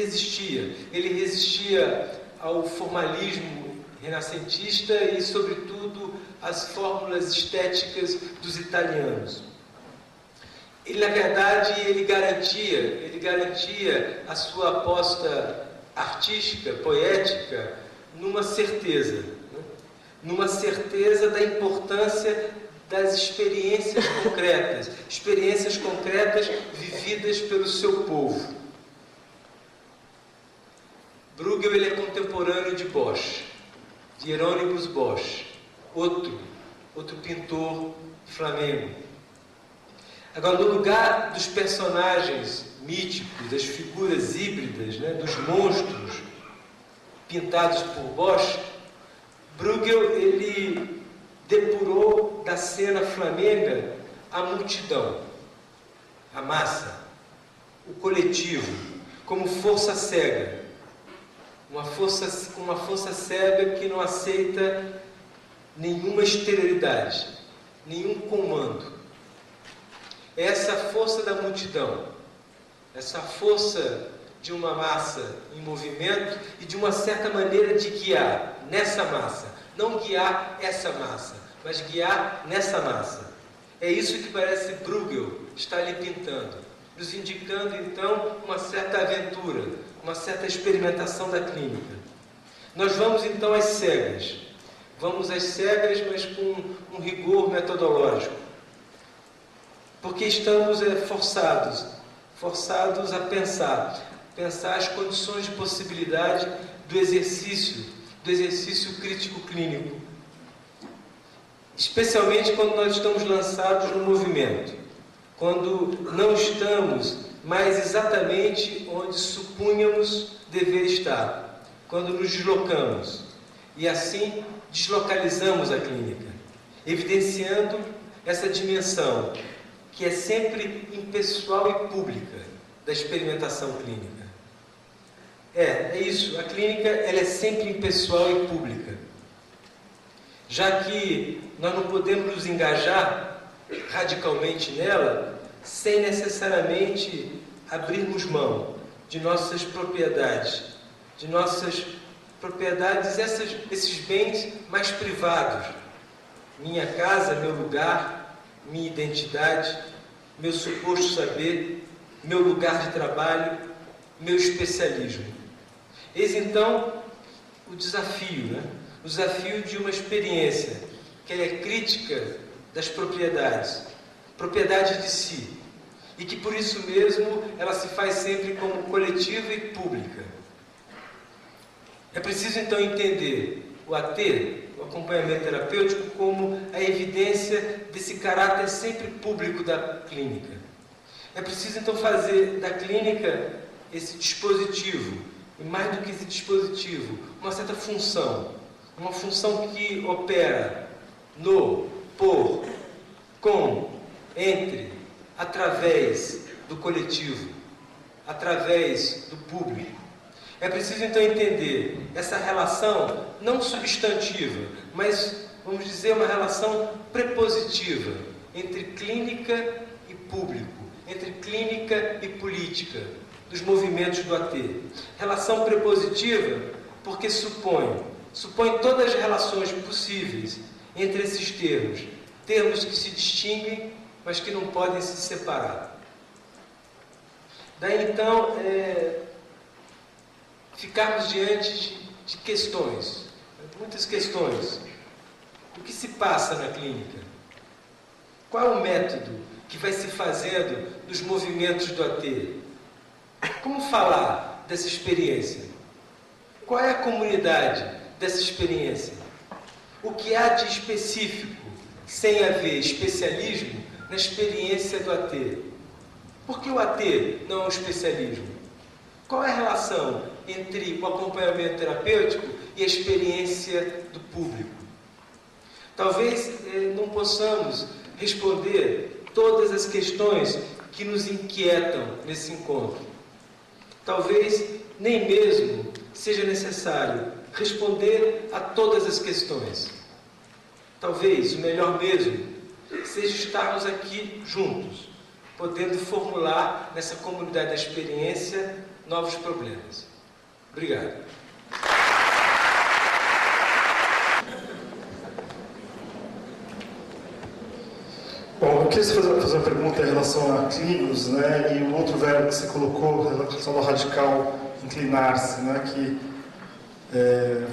resistia ao formalismo renascentista e, sobretudo, às fórmulas estéticas dos italianos. Ele, na verdade, ele garantia a sua aposta artística, poética, numa certeza da importância das experiências concretas vividas pelo seu povo. Bruegel, ele é contemporâneo de Bosch, de Hieronymus Bosch, outro pintor flamengo. Agora, no lugar dos personagens míticos, das figuras híbridas, dos monstros pintados por Bosch, Bruegel, ele depurou da cena flamenga a multidão, a massa, o coletivo, como força cega. Uma força cega que não aceita nenhuma exterioridade, nenhum comando. Essa força da multidão, essa força de uma massa em movimento e de uma certa maneira de guiar nessa massa. Não guiar essa massa, mas guiar nessa massa. É isso que parece Bruegel está ali pintando, nos indicando então uma certa aventura, uma certa experimentação da clínica. Nós vamos então às cegas. Vamos às cegas, mas com um rigor metodológico. Porque estamos forçados a pensar as condições de possibilidade do exercício crítico clínico. Especialmente quando nós estamos lançados no movimento, quando não estamos mais exatamente onde supunhamos dever estar, quando nos deslocamos e assim deslocalizamos a clínica, evidenciando essa dimensão que é sempre impessoal e pública da experimentação clínica. É isso, a clínica ela é sempre impessoal e pública, já que nós não podemos nos engajar radicalmente nela sem necessariamente abrirmos mão de nossas propriedades, esses bens mais privados, minha casa, meu lugar, minha identidade, meu suposto saber, meu lugar de trabalho, meu especialismo. Eis então o desafio, o desafio de uma experiência que ela é crítica das propriedades de si, e que por isso mesmo ela se faz sempre como coletiva e pública. É preciso então entender o AT, o acompanhamento terapêutico, como a evidência desse caráter sempre público da clínica. É preciso então fazer da clínica esse dispositivo, e mais do que esse dispositivo, uma certa função, uma função que opera no, por, com, entre, através do coletivo, através do público. É preciso então entender essa relação não substantiva, mas, vamos dizer, uma relação prepositiva entre clínica e público, entre clínica e política, dos movimentos do AT. Relação prepositiva porque supõe todas as relações possíveis entre esses termos que se distinguem, mas que não podem se separar. Daí então, ficarmos diante de questões, muitas questões. O que se passa na clínica? Qual é o método que vai se fazendo nos movimentos do AT? Como falar dessa experiência? Qual é a comunidade dessa experiência? O que há de específico, sem haver especialismo, na experiência do AT? Por que o AT não é um especialismo? Qual é a relação entre o acompanhamento terapêutico e a experiência do público? Talvez não possamos responder todas as questões que nos inquietam nesse encontro. Talvez nem mesmo seja necessário responder a todas as questões. Talvez o melhor mesmo seja estarmos aqui juntos, podendo formular nessa comunidade da experiência novos problemas. Obrigado. Bom, eu queria fazer uma pergunta em relação a clínicos, né, e o outro verbo que você colocou, em relação ao radical, inclinar-se, né, que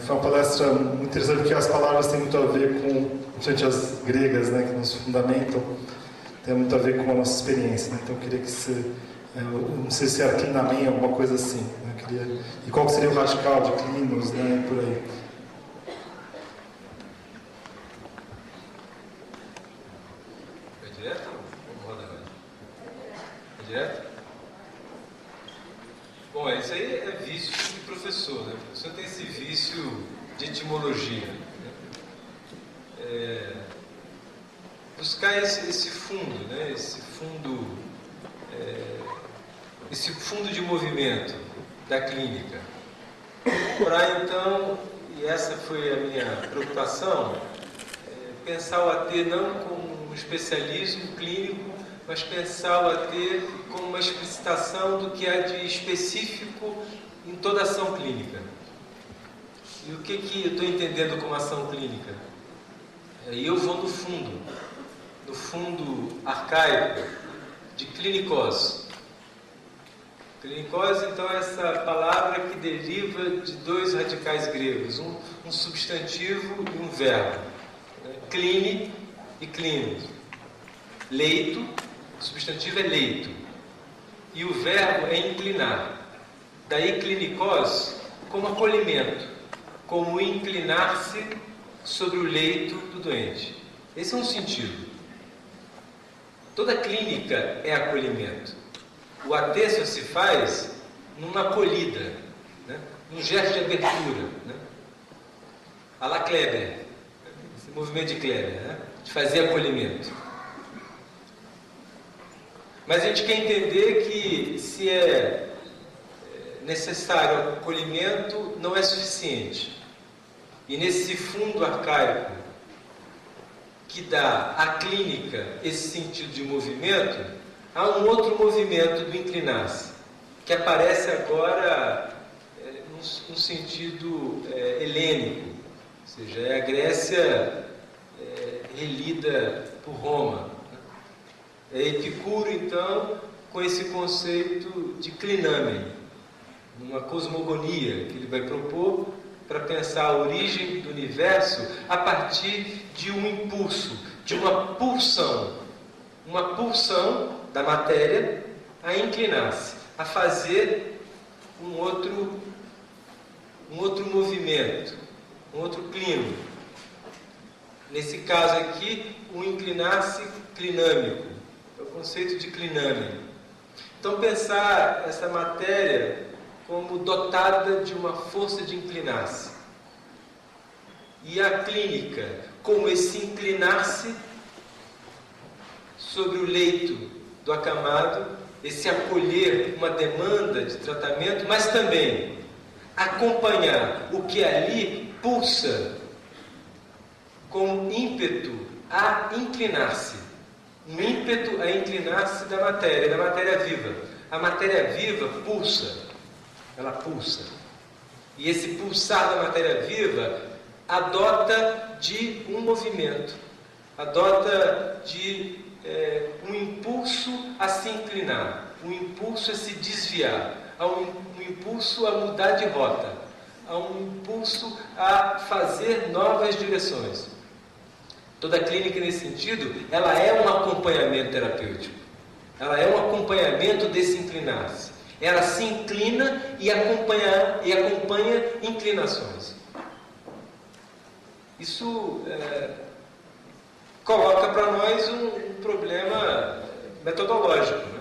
foi uma palestra muito interessante, porque as palavras têm muito a ver com, principalmente as gregas, né, que nos fundamentam, tem muito a ver com a nossa experiência, né, então eu queria que você, não sei se era clinamento, alguma coisa assim, né, e qual seria o radical de clinos, né, por aí. Direto? Bom, isso aí é vício de professor, né? O professor tem esse vício de etimologia. Né? Buscar esse fundo, né? Esse fundo de movimento da clínica. Para então, e essa foi a minha preocupação, pensar o AT não como um especialismo clínico, mas pensar o AT como uma explicitação do que há de específico em toda ação clínica. E o que eu estou entendendo como ação clínica? E eu vou no fundo arcaico de clinicos. Clinicos, então, é essa palavra que deriva de dois radicais gregos, um substantivo e um verbo. Né? Cline e clinos. Leito, o substantivo é leito. E o verbo é inclinar. Daí clinicos como acolhimento, como inclinar-se sobre o leito do doente. Esse é um sentido. Toda clínica é acolhimento. O AT só se faz numa acolhida, né? Num gesto de abertura, né? A la Kleber, esse movimento de Kleber, né? De fazer acolhimento. Mas a gente quer entender que se é necessário acolhimento, não é suficiente. E nesse fundo arcaico que dá à clínica esse sentido de movimento, há um outro movimento do inclinar-se, que aparece agora num sentido helênico, ou seja, é a Grécia relida por Roma. É Epicuro, então, com esse conceito de clinamen, uma cosmogonia que ele vai propor para pensar a origem do universo a partir de um impulso, de uma pulsão da matéria a inclinar-se, a fazer um outro movimento, um outro clima. Nesse caso aqui, o inclinar-se clinâmico, é o conceito de clinamen. Então, pensar essa matéria como dotada de uma força de inclinar-se. E a clínica como esse inclinar-se sobre o leito do acamado, esse acolher uma demanda de tratamento, mas também acompanhar o que ali pulsa como ímpeto a inclinar-se. Um ímpeto a inclinar-se da matéria viva. A matéria viva pulsa. Ela pulsa. E esse pulsar da matéria viva adota de um movimento, adota de um impulso a se inclinar, um impulso a se desviar, um impulso a mudar de rota, a um impulso a fazer novas direções. Toda clínica, nesse sentido, ela é um acompanhamento terapêutico. Ela é um acompanhamento desse inclinar-se. Ela se inclina e acompanha inclinações. Isso coloca para nós um problema metodológico, né?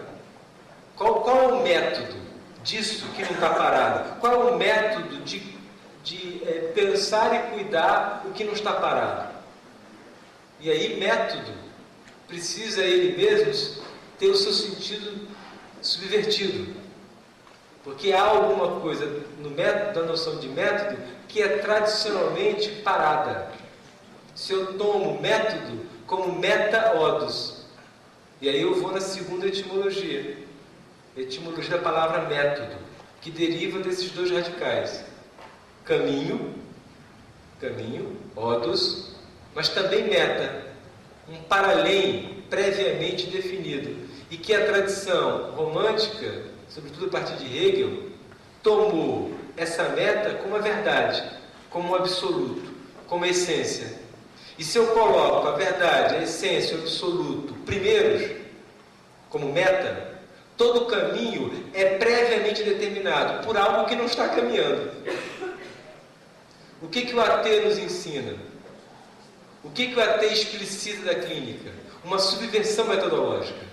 Qual é o método disso que não está parado? Qual é o método de pensar e cuidar o que não está parado? E aí, método precisa ele mesmo ter o seu sentido subvertido. Porque há alguma coisa no método, da noção de método, que é tradicionalmente parada. Se eu tomo método como meta-odos, e aí eu vou na segunda etimologia. Etimologia da palavra método, que deriva desses dois radicais. Caminho, odos, mas também meta, um para-além previamente definido, e que a tradição romântica, sobretudo a partir de Hegel, tomou essa meta como a verdade, como o absoluto, como a essência. E se eu coloco a verdade, a essência, o absoluto, primeiros, como meta, todo o caminho é previamente determinado por algo que não está caminhando. O que o AT nos ensina? O que o AT explicita da clínica? Uma subversão metodológica.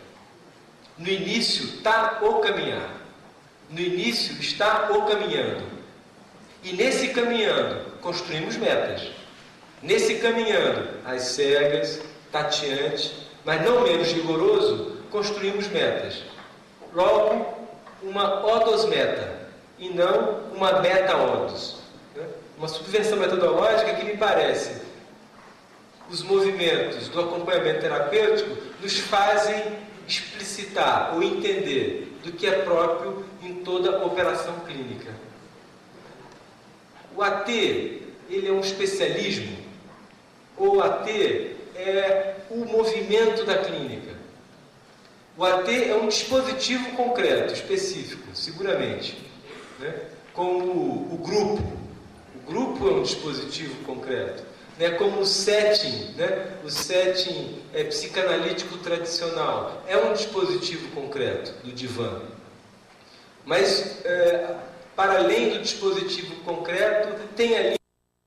No início está o caminhar. No início está o caminhando. E nesse caminhando, construímos metas. Nesse caminhando, às cegas, tateante, mas não menos rigoroso, construímos metas. Logo, uma odosmeta, e não uma meta-odos. Uma subversão metodológica que me parece, os movimentos do acompanhamento terapêutico nos fazem explicitar ou entender do que é próprio em toda operação clínica. O AT, ele é um especialismo, ou o AT é o movimento da clínica. O AT é um dispositivo concreto, específico, seguramente, né? Como o grupo. O grupo é um dispositivo concreto. Né? Como o setting, né? O setting psicanalítico tradicional é um dispositivo concreto do divã. Mas, para além do dispositivo concreto, tem ali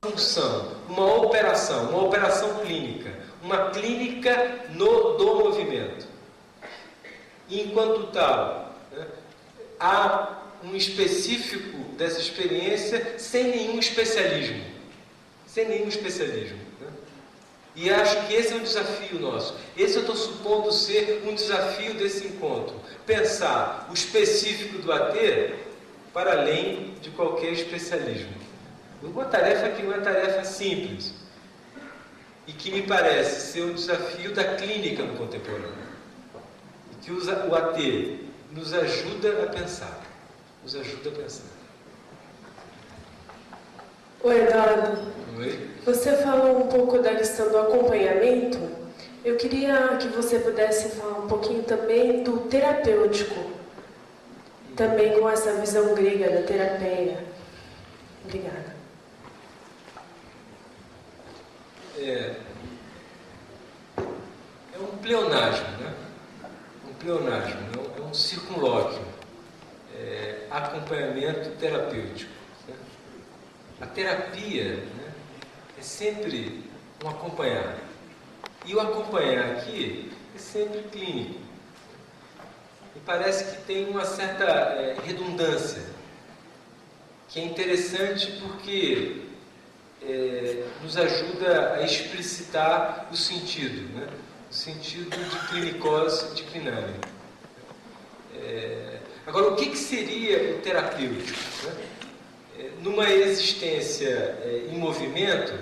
uma função, uma operação clínica, uma clínica do movimento. E, enquanto tal, né, há um específico dessa experiência sem nenhum especialismo. Né? E acho que esse é um desafio nosso. Esse eu estou supondo ser um desafio desse encontro. Pensar o específico do AT para além de qualquer especialismo. Uma tarefa que não é tarefa simples e que me parece ser um desafio da clínica no contemporâneo. E que o AT nos ajuda a pensar. Oi, Eduardo. Oi. Você falou um pouco da questão do acompanhamento. Eu queria que você pudesse falar um pouquinho também do terapêutico, também com essa visão grega da terapia. Obrigada. É um pleonasmo, né? É um circunlóquio. Acompanhamento terapêutico. Né? A terapia, né, é sempre um acompanhar. E o acompanhar aqui é sempre clínico. E parece que tem uma certa redundância, que é interessante porque nos ajuda a explicitar o sentido, né? O sentido de clinicose declinare. Agora, o que seria o terapêutico? Né? Numa existência em movimento,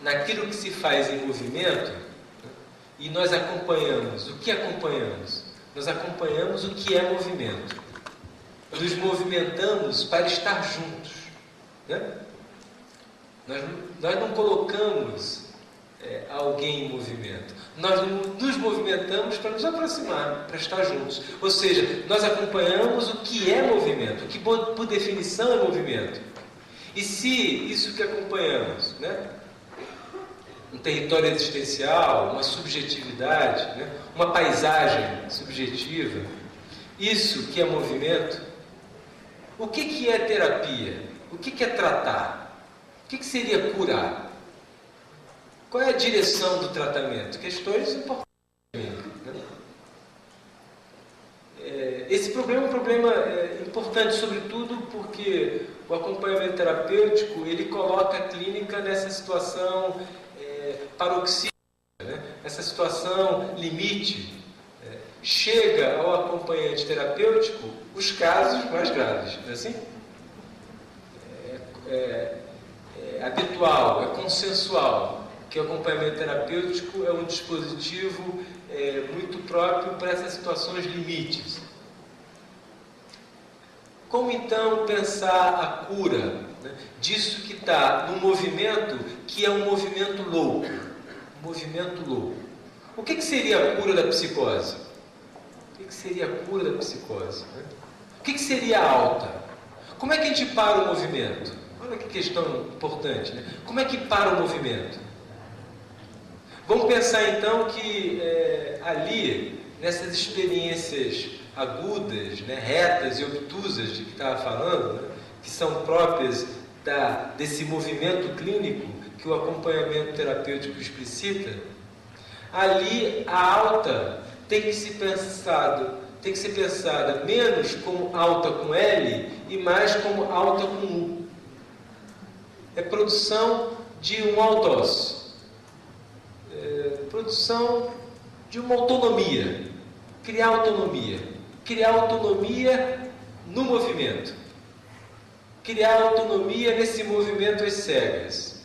naquilo que se faz em movimento, né? E nós acompanhamos. O que acompanhamos? Nós acompanhamos o que é movimento. Nos movimentamos para estar juntos. Né? Nós não colocamos alguém em movimento. Nós nos movimentamos para nos aproximar, para estar juntos. Ou seja, nós acompanhamos o que é movimento, o que por definição é movimento. E se isso que acompanhamos, né, um território existencial, uma subjetividade, né? Uma paisagem subjetiva. Isso que é movimento. O que é terapia? O que é tratar? O que seria curar? Qual é a direção do tratamento? Questões importantes. Né? Esse problema é um problema importante, sobretudo porque o acompanhamento terapêutico ele coloca a clínica nessa situação paroxística, né? Essa situação limite. Chega ao acompanhante terapêutico os casos mais graves, não é assim? É habitual, é consensual que o acompanhamento terapêutico é um dispositivo muito próprio para essas situações limites. Como então pensar a cura, né, disso que está no movimento que é um movimento louco? Um movimento louco. O que seria a cura da psicose? O que seria a cura da psicose? Né? O que seria a alta? Como é que a gente para o movimento? Olha que questão importante, né? Como é que para o movimento? Vamos pensar então que ali, nessas experiências agudas, né, retas e obtusas de que estava falando, né, que são próprias desse movimento clínico que o acompanhamento terapêutico explicita, ali a alta tem que ser pensada menos como alta com L e mais como alta com U. É produção de um autós, produção de uma autonomia, criar autonomia no movimento, criar autonomia nesse movimento às cegas.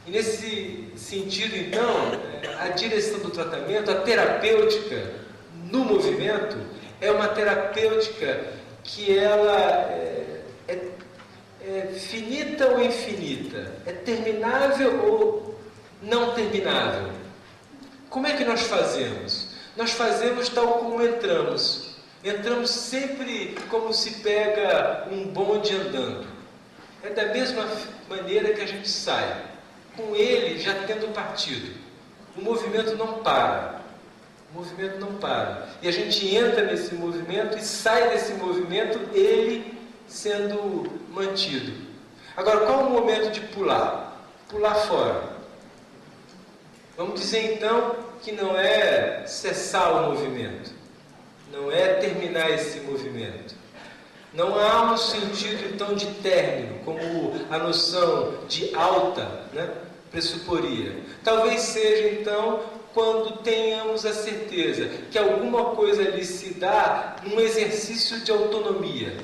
E nesse sentido, então, a direção do tratamento, a terapêutica no movimento, é uma terapêutica que ela é finita ou infinita, é terminável ou não terminável. Como é que nós fazemos? Nós fazemos tal como entramos. Entramos sempre como se pega um bonde andando. É da mesma maneira que a gente sai, com ele já tendo partido. O movimento não para. O movimento não para. E a gente entra nesse movimento e sai desse movimento, ele sendo mantido. Agora, qual é o momento de pular? Pular fora. Vamos dizer então que não é cessar o movimento, não é terminar esse movimento. Não há um sentido então de término, como a noção de alta, né, pressuporia. Talvez seja então quando tenhamos a certeza que alguma coisa ali se dá num exercício de autonomia.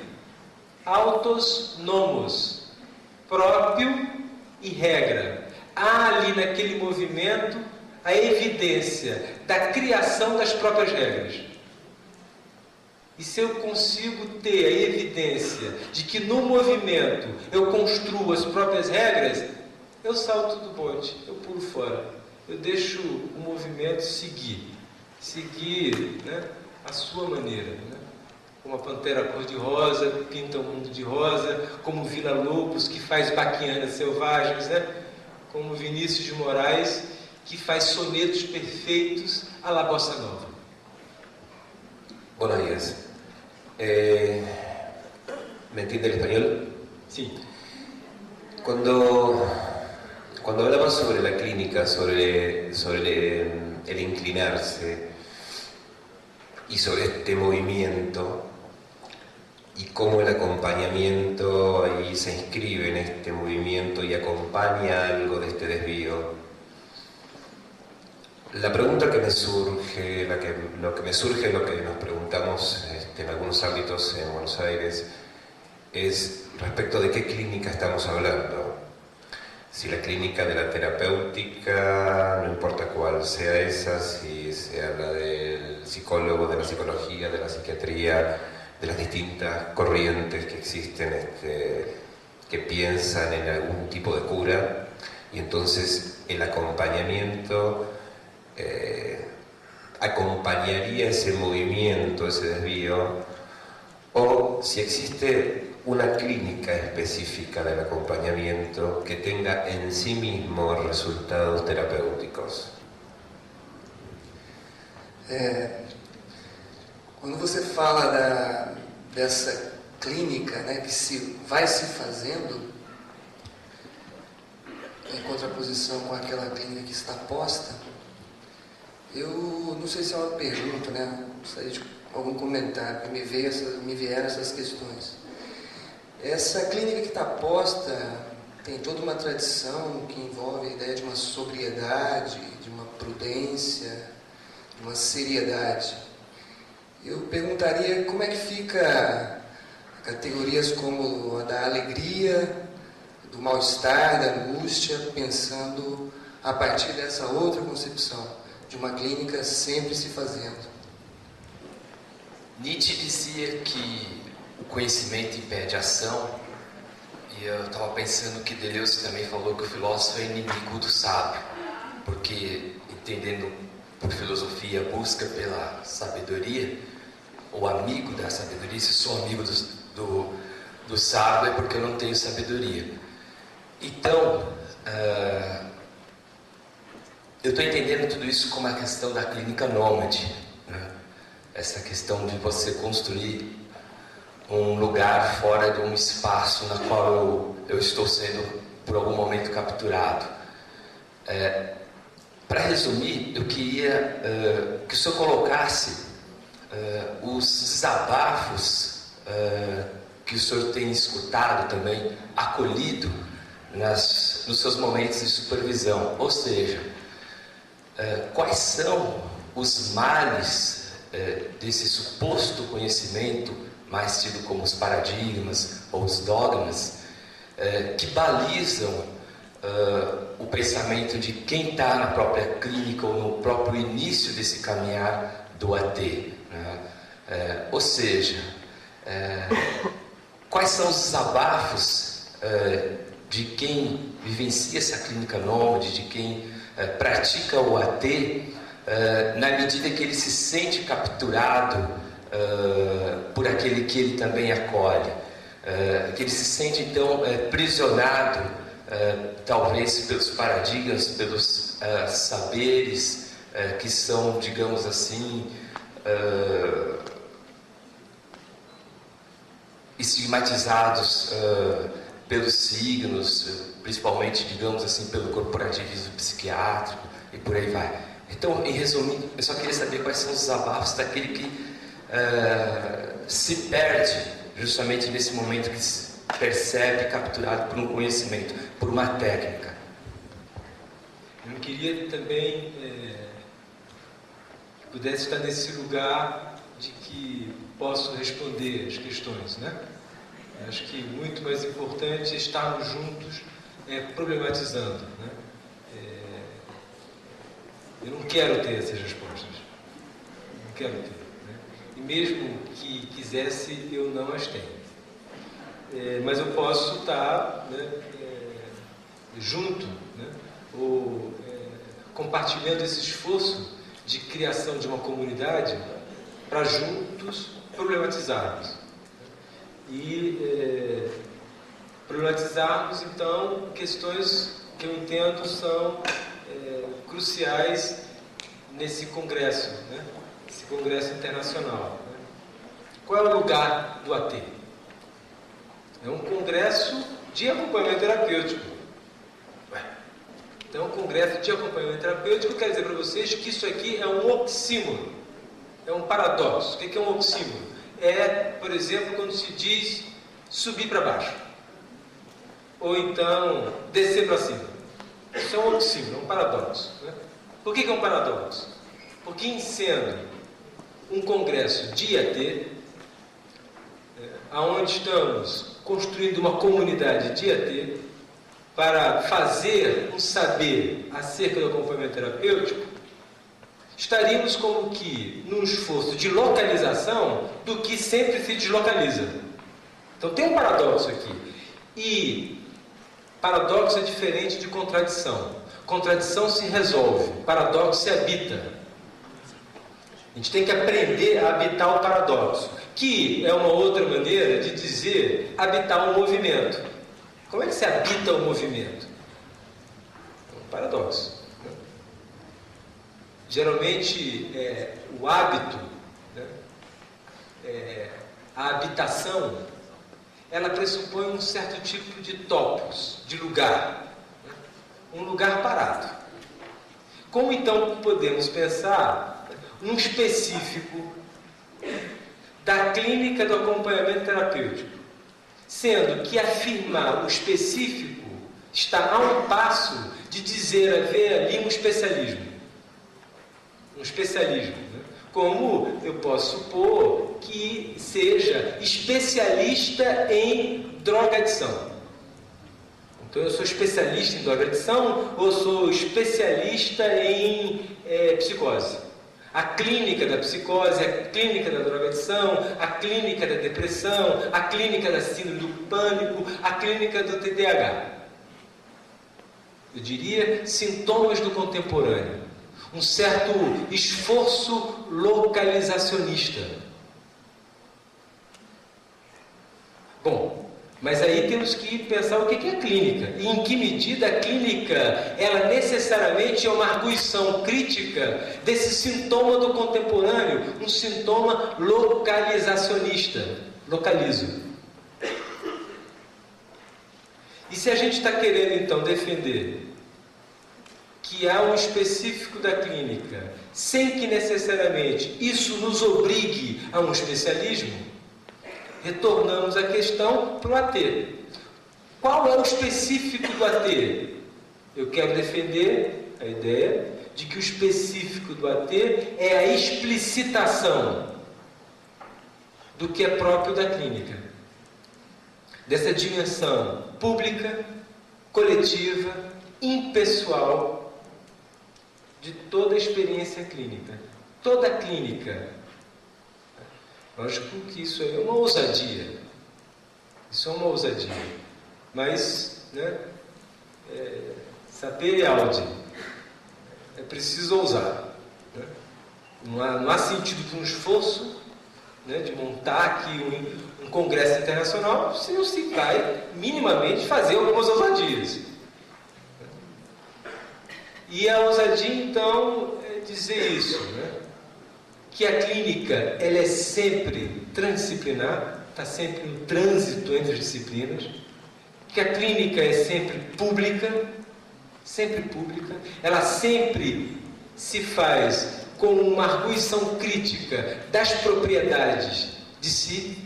Autos nomos, próprio e regra. Há ali naquele movimento a evidência da criação das próprias regras. E se eu consigo ter a evidência de que no movimento eu construo as próprias regras, eu salto do bonde, eu pulo fora. Eu deixo o movimento seguir, né, a sua maneira. Né? Como a Pantera Cor-de-Rosa pinta o mundo de rosa, como Vila Lobos que faz baquianas selvagens, né? Como Vinícius de Moraes que faz sonetos perfeitos à la bossa nova. Buenos días. ¿Me entiende el español? Sí. Cuando hablaba sobre la clínica, sobre el inclinarse y sobre este movimiento y cómo el acompañamiento ahí se inscribe en este movimiento y acompaña algo de este desvío, la pregunta que me surge, lo que nos preguntamos en algunos ámbitos en Buenos Aires es respecto de qué clínica estamos hablando. Si la clínica de la terapéutica, no importa cuál sea esa, si se habla del psicólogo, de la psicología, de la psiquiatría, de las distintas corrientes que existen que piensan en algún tipo de cura, y entonces el acompañamiento acompañaría ese movimiento, ese desvío, o si existe una clínica específica del acompañamiento que tenga en sí mismo resultados terapêuticos. Quando você fala dessa clínica, né, que vai se fazendo, em contraposição com aquela clínica que está posta, eu não sei se é uma pergunta, né, gostaria de algum comentário, porque me vieram essas questões. Essa clínica que está posta tem toda uma tradição que envolve a ideia de uma sobriedade, de uma prudência, de uma seriedade. Eu perguntaria como é que fica categorias como a da alegria, do mal-estar, da angústia, pensando a partir dessa outra concepção, de uma clínica sempre se fazendo. Nietzsche dizia que o conhecimento impede a ação, e eu estava pensando que Deleuze também falou que o filósofo é inimigo do sábio, porque, entendendo por filosofia a busca pela sabedoria, ou amigo da sabedoria, se sou amigo do sábio é porque eu não tenho sabedoria. Então, eu estou entendendo tudo isso como a questão da clínica nômade, né? Essa questão de você construir um lugar fora de um espaço na qual eu estou sendo por algum momento capturado. Para resumir, eu queria que o senhor colocasse os desabafos que o senhor tem escutado também, acolhido nos seus momentos de supervisão. Ou seja, quais são os males desse suposto conhecimento, mais tido como os paradigmas ou os dogmas, que balizam o pensamento de quem está na própria clínica ou no próprio início desse caminhar do AT, né? Ou seja, quais são os desabafos de quem vivencia essa clínica nômade, de quem pratica o AT, na medida que ele se sente capturado por aquele que ele também acolhe, que ele se sente então prisionado, talvez pelos paradigmas, pelos saberes que são, digamos assim, estigmatizados pelos signos, principalmente, digamos assim, pelo corporativismo psiquiátrico e por aí vai. Então, em resumindo, eu só queria saber quais são os desabafos daquele que se perde justamente nesse momento que se percebe capturado por um conhecimento, por uma técnica. Eu queria também que pudesse estar nesse lugar de que posso responder as questões, né? Acho que muito mais importante é estarmos juntos problematizando, né? Eu não quero ter essas respostas, não quero ter, né? E mesmo que quisesse, eu não as tenho. Mas eu posso estar, né, junto, né, ou compartilhando esse esforço de criação de uma comunidade para juntos problematizarmos. E problematizarmos, então, questões que eu entendo são cruciais nesse congresso, né? Esse congresso internacional, né? Qual é o lugar do AT? É um congresso de acompanhamento terapêutico. Então, um congresso de acompanhamento terapêutico quer dizer para vocês que isso aqui é um oxímoron, é um paradoxo. O que é um oxímoron? Por exemplo, quando se diz subir para baixo, ou então descer para cima. Isso é um oxímoron, um paradoxo, né? Por que é um paradoxo? Porque, em sendo um congresso de AT, onde estamos construindo uma comunidade de AT para fazer um saber acerca do acompanhamento terapêutico, estaríamos como que num esforço de localização do que sempre se deslocaliza. Então tem um paradoxo aqui. E paradoxo é diferente de contradição. Contradição se resolve, paradoxo se habita. A gente tem que aprender a habitar o paradoxo. que é uma outra maneira de dizer habitar um movimento. Como é que se habita o movimento? É um paradoxo. Geralmente, o hábito, né? A habitação, ela pressupõe um certo tipo de topos, de lugar, né? Um lugar parado. Como então podemos pensar num específico da clínica do acompanhamento terapêutico, sendo que afirmar o específico está a um passo de dizer haver ali um especialismo. Um especialismo, né? Como eu posso supor que seja especialista em drogadição. Então eu sou especialista em drogadição ou sou especialista em psicose. A clínica da psicose, a clínica da drogadição, a clínica da depressão, a clínica da síndrome do pânico, a clínica do TDAH. Eu diria sintomas do contemporâneo. Um certo esforço localizacionista. Bom, mas aí temos que pensar o que é a clínica. E em que medida a clínica, ela necessariamente é uma arguição crítica desse sintoma do contemporâneo, um sintoma localizacionista. Localizo. E se a gente está querendo, então, defender que há um específico da clínica, sem que necessariamente isso nos obrigue a um especialismo, retornamos à questão para o AT. Qual é o específico do AT? Eu quero defender a ideia de que o específico do AT é a explicitação do que é próprio da clínica, dessa dimensão pública, coletiva, impessoal de toda a experiência clínica. Toda a clínica. Lógico que isso é uma ousadia. Isso é uma ousadia. Mas, né, sapere aude. É preciso ousar. Né? Não há sentido para um esforço, né, de montar aqui um congresso internacional se não se vai minimamente fazer algumas ousadias. E a ousadia, então, é dizer isso, né? Que a clínica ela é sempre transdisciplinar, está sempre no trânsito entre as disciplinas, que a clínica é sempre pública, ela sempre se faz com uma arguição crítica das propriedades de si.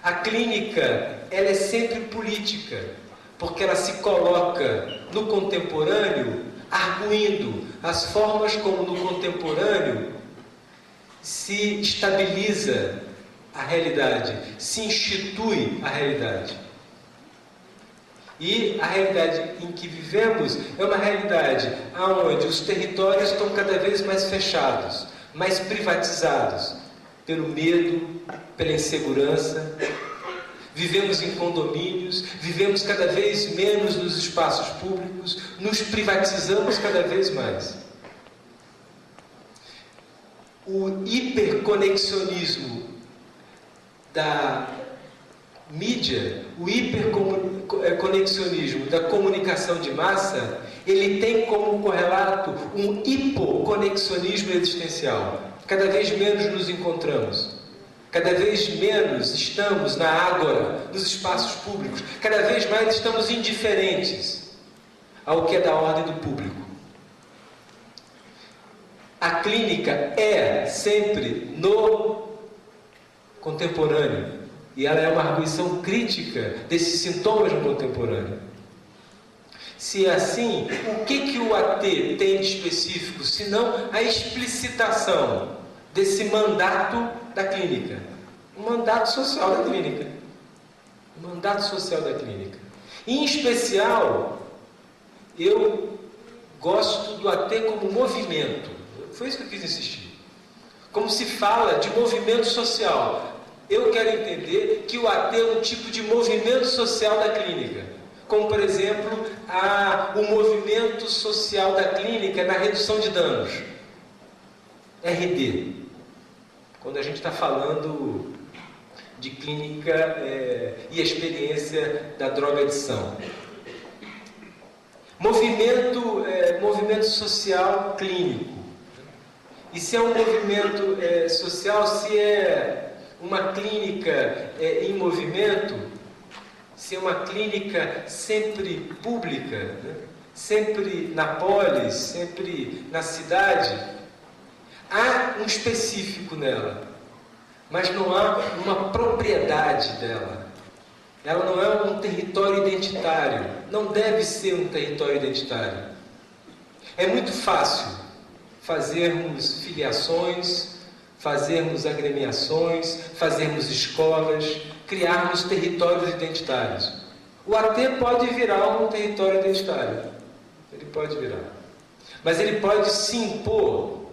A clínica ela é sempre política, porque ela se coloca no contemporâneo, arguindo as formas como no contemporâneo se estabiliza a realidade, se institui a realidade. E a realidade em que vivemos é uma realidade onde os territórios estão cada vez mais fechados, mais privatizados, pelo medo, pela insegurança. Vivemos em condomínios, vivemos cada vez menos nos espaços públicos, nos privatizamos cada vez mais. O hiperconexionismo da mídia, o hiperconexionismo da comunicação de massa, ele tem como correlato um hipoconexionismo existencial. Cada vez menos nos encontramos. Cada vez menos estamos na ágora, nos espaços públicos. Cada vez mais estamos indiferentes ao que é da ordem do público. A clínica é sempre no contemporâneo. E ela é uma arguição crítica desses sintomas no contemporâneo. Se é assim, o que o AT tem de específico, senão a explicitação desse mandato da clínica? O mandato social da clínica. O mandato social da clínica. Em especial, eu gosto do AT como movimento. Foi isso que eu quis insistir. Como se fala de movimento social. Eu quero entender que o AT é um tipo de movimento social da clínica. Como, por exemplo, o movimento social da clínica na redução de danos. RD. quando a gente está falando de clínica e experiência da drogadição. Movimento social clínico. E se é um movimento social, se é uma clínica em movimento, se é uma clínica sempre pública, né? Sempre na polis, sempre na cidade, há um específico nela, mas não há uma propriedade dela. Ela não é um território identitário, não deve ser um território identitário. É muito fácil fazermos filiações, fazermos agremiações, fazermos escolas, criarmos territórios identitários. O AT pode virar um território identitário. Ele pode virar. Mas ele pode se impor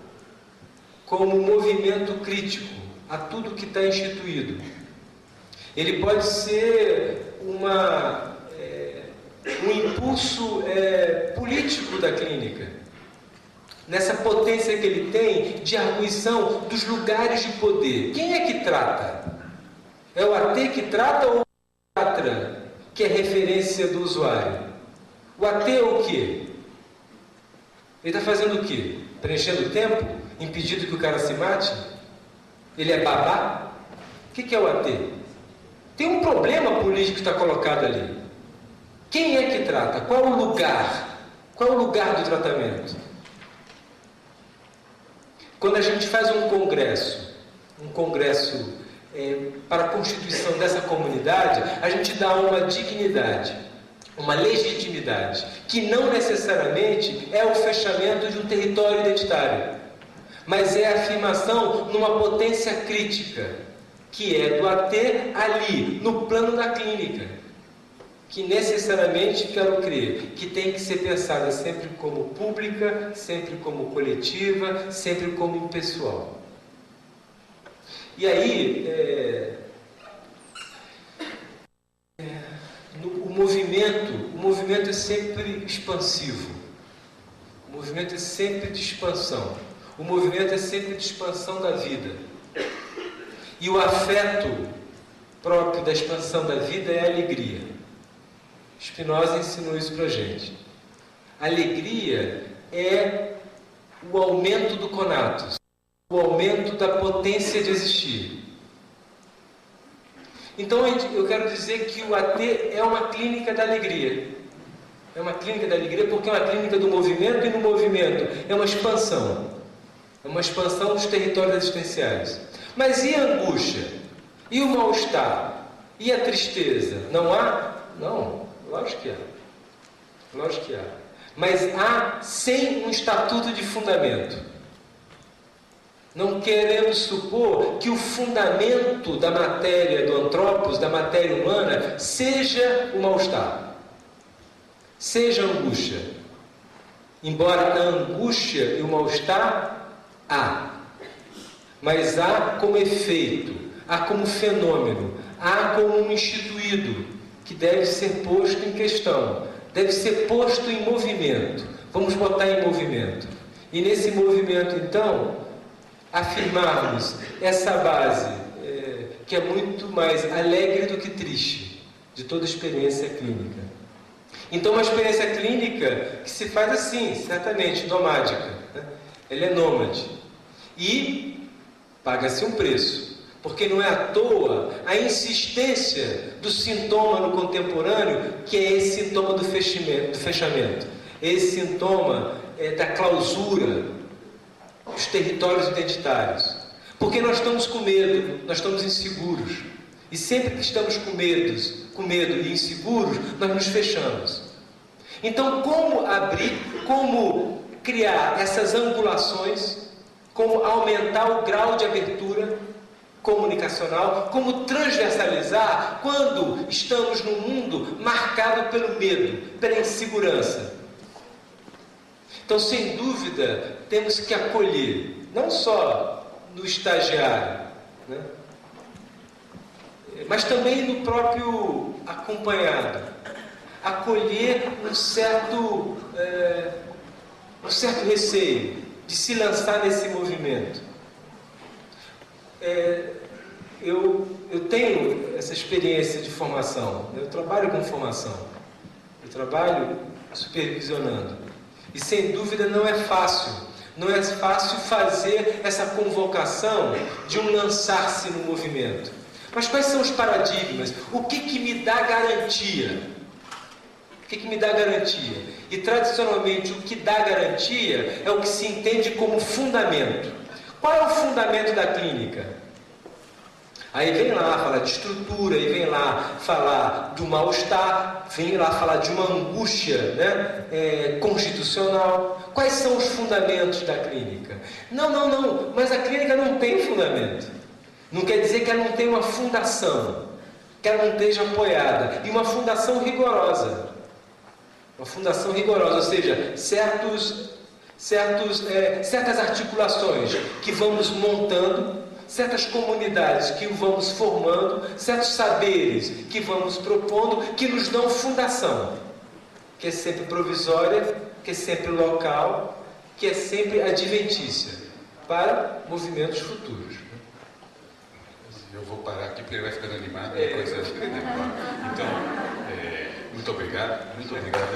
como um movimento crítico a tudo que está instituído. Ele pode ser um impulso político da clínica, nessa potência que ele tem de arguição dos lugares de poder. Quem é que trata? É o AT que trata ou o psiquiatra, que é referência do usuário? O AT é o quê? Ele está fazendo o quê? Preenchendo o tempo? Impedindo que o cara se mate? Ele é babá? O que é o AT? Tem um problema político que está colocado ali. Quem é que trata? Qual o lugar? Qual o lugar do tratamento? Quando a gente faz um congresso para a constituição dessa comunidade, a gente dá uma dignidade, uma legitimidade, que não necessariamente é o fechamento de um território identitário, mas é a afirmação numa potência crítica, que é do AT ali, no plano da clínica, que necessariamente, quero crer, que tem que ser pensada sempre como pública, sempre como coletiva, sempre como impessoal. E aí, o movimento é sempre expansivo. O movimento é sempre de expansão. O movimento é sempre de expansão da vida. E o afeto próprio da expansão da vida é a alegria. Spinoza ensinou isso para a gente. A alegria é o aumento do conatus, o aumento da potência de existir. Então eu quero dizer que o AT é uma clínica da alegria. É uma clínica da alegria porque é uma clínica do movimento, e no movimento é uma expansão. É uma expansão dos territórios existenciais. Mas e a angústia? E o mal-estar? E a tristeza? Não há? Não, lógico que há. Lógico que há. Mas há sem um estatuto de fundamento. Não queremos supor que o fundamento da matéria do antropos, da matéria humana, seja o mal-estar, seja a angústia. Embora a angústia e o mal-estar há, mas há como efeito, há como fenômeno, há como um instituído que deve ser posto em questão, deve ser posto em movimento. Vamos botar em movimento. E nesse movimento, então, afirmarmos essa base que é muito mais alegre do que triste de toda experiência clínica. Então, uma experiência clínica que se faz assim, certamente, nomádica, né? Ela é nômade. E paga-se um preço, porque não é à toa a insistência do sintoma no contemporâneo, que é esse sintoma do fechamento, esse sintoma da clausura, os territórios identitários. Porque nós estamos com medo, nós estamos inseguros. E sempre que estamos com medo e inseguros, nós nos fechamos. Então, como abrir, como criar essas angulações, como aumentar o grau de abertura comunicacional, como transversalizar quando estamos num mundo marcado pelo medo, pela insegurança. Então, sem dúvida, temos que acolher, não só no estagiário, né? Mas também no próprio acompanhado, acolher um certo receio de se lançar nesse movimento. eu tenho essa experiência de formação, eu trabalho com formação, eu trabalho supervisionando, e sem dúvida não é fácil fazer essa convocação de um lançar-se no movimento. Mas quais são os paradigmas? O que me dá garantia? O que me dá garantia? E tradicionalmente o que dá garantia é o que se entende como fundamento. Qual é o fundamento da clínica? Aí vem lá falar de estrutura, aí vem lá falar do mal-estar, vem lá falar de uma angústia, né, constitucional. Quais são os fundamentos da clínica? Não, mas a clínica não tem fundamento. Não quer dizer que ela não tem uma fundação, que ela não esteja apoiada. E uma fundação rigorosa. Uma fundação rigorosa, ou seja, certas articulações que vamos montando, certas comunidades que vamos formando, certos saberes que vamos propondo, que nos dão fundação, que é sempre provisória, que é sempre local, que é sempre adventícia, para movimentos futuros. Eu vou parar aqui porque ele vai ficando animado e a coisa fica nervosa. Então, muito obrigado. Muito obrigado.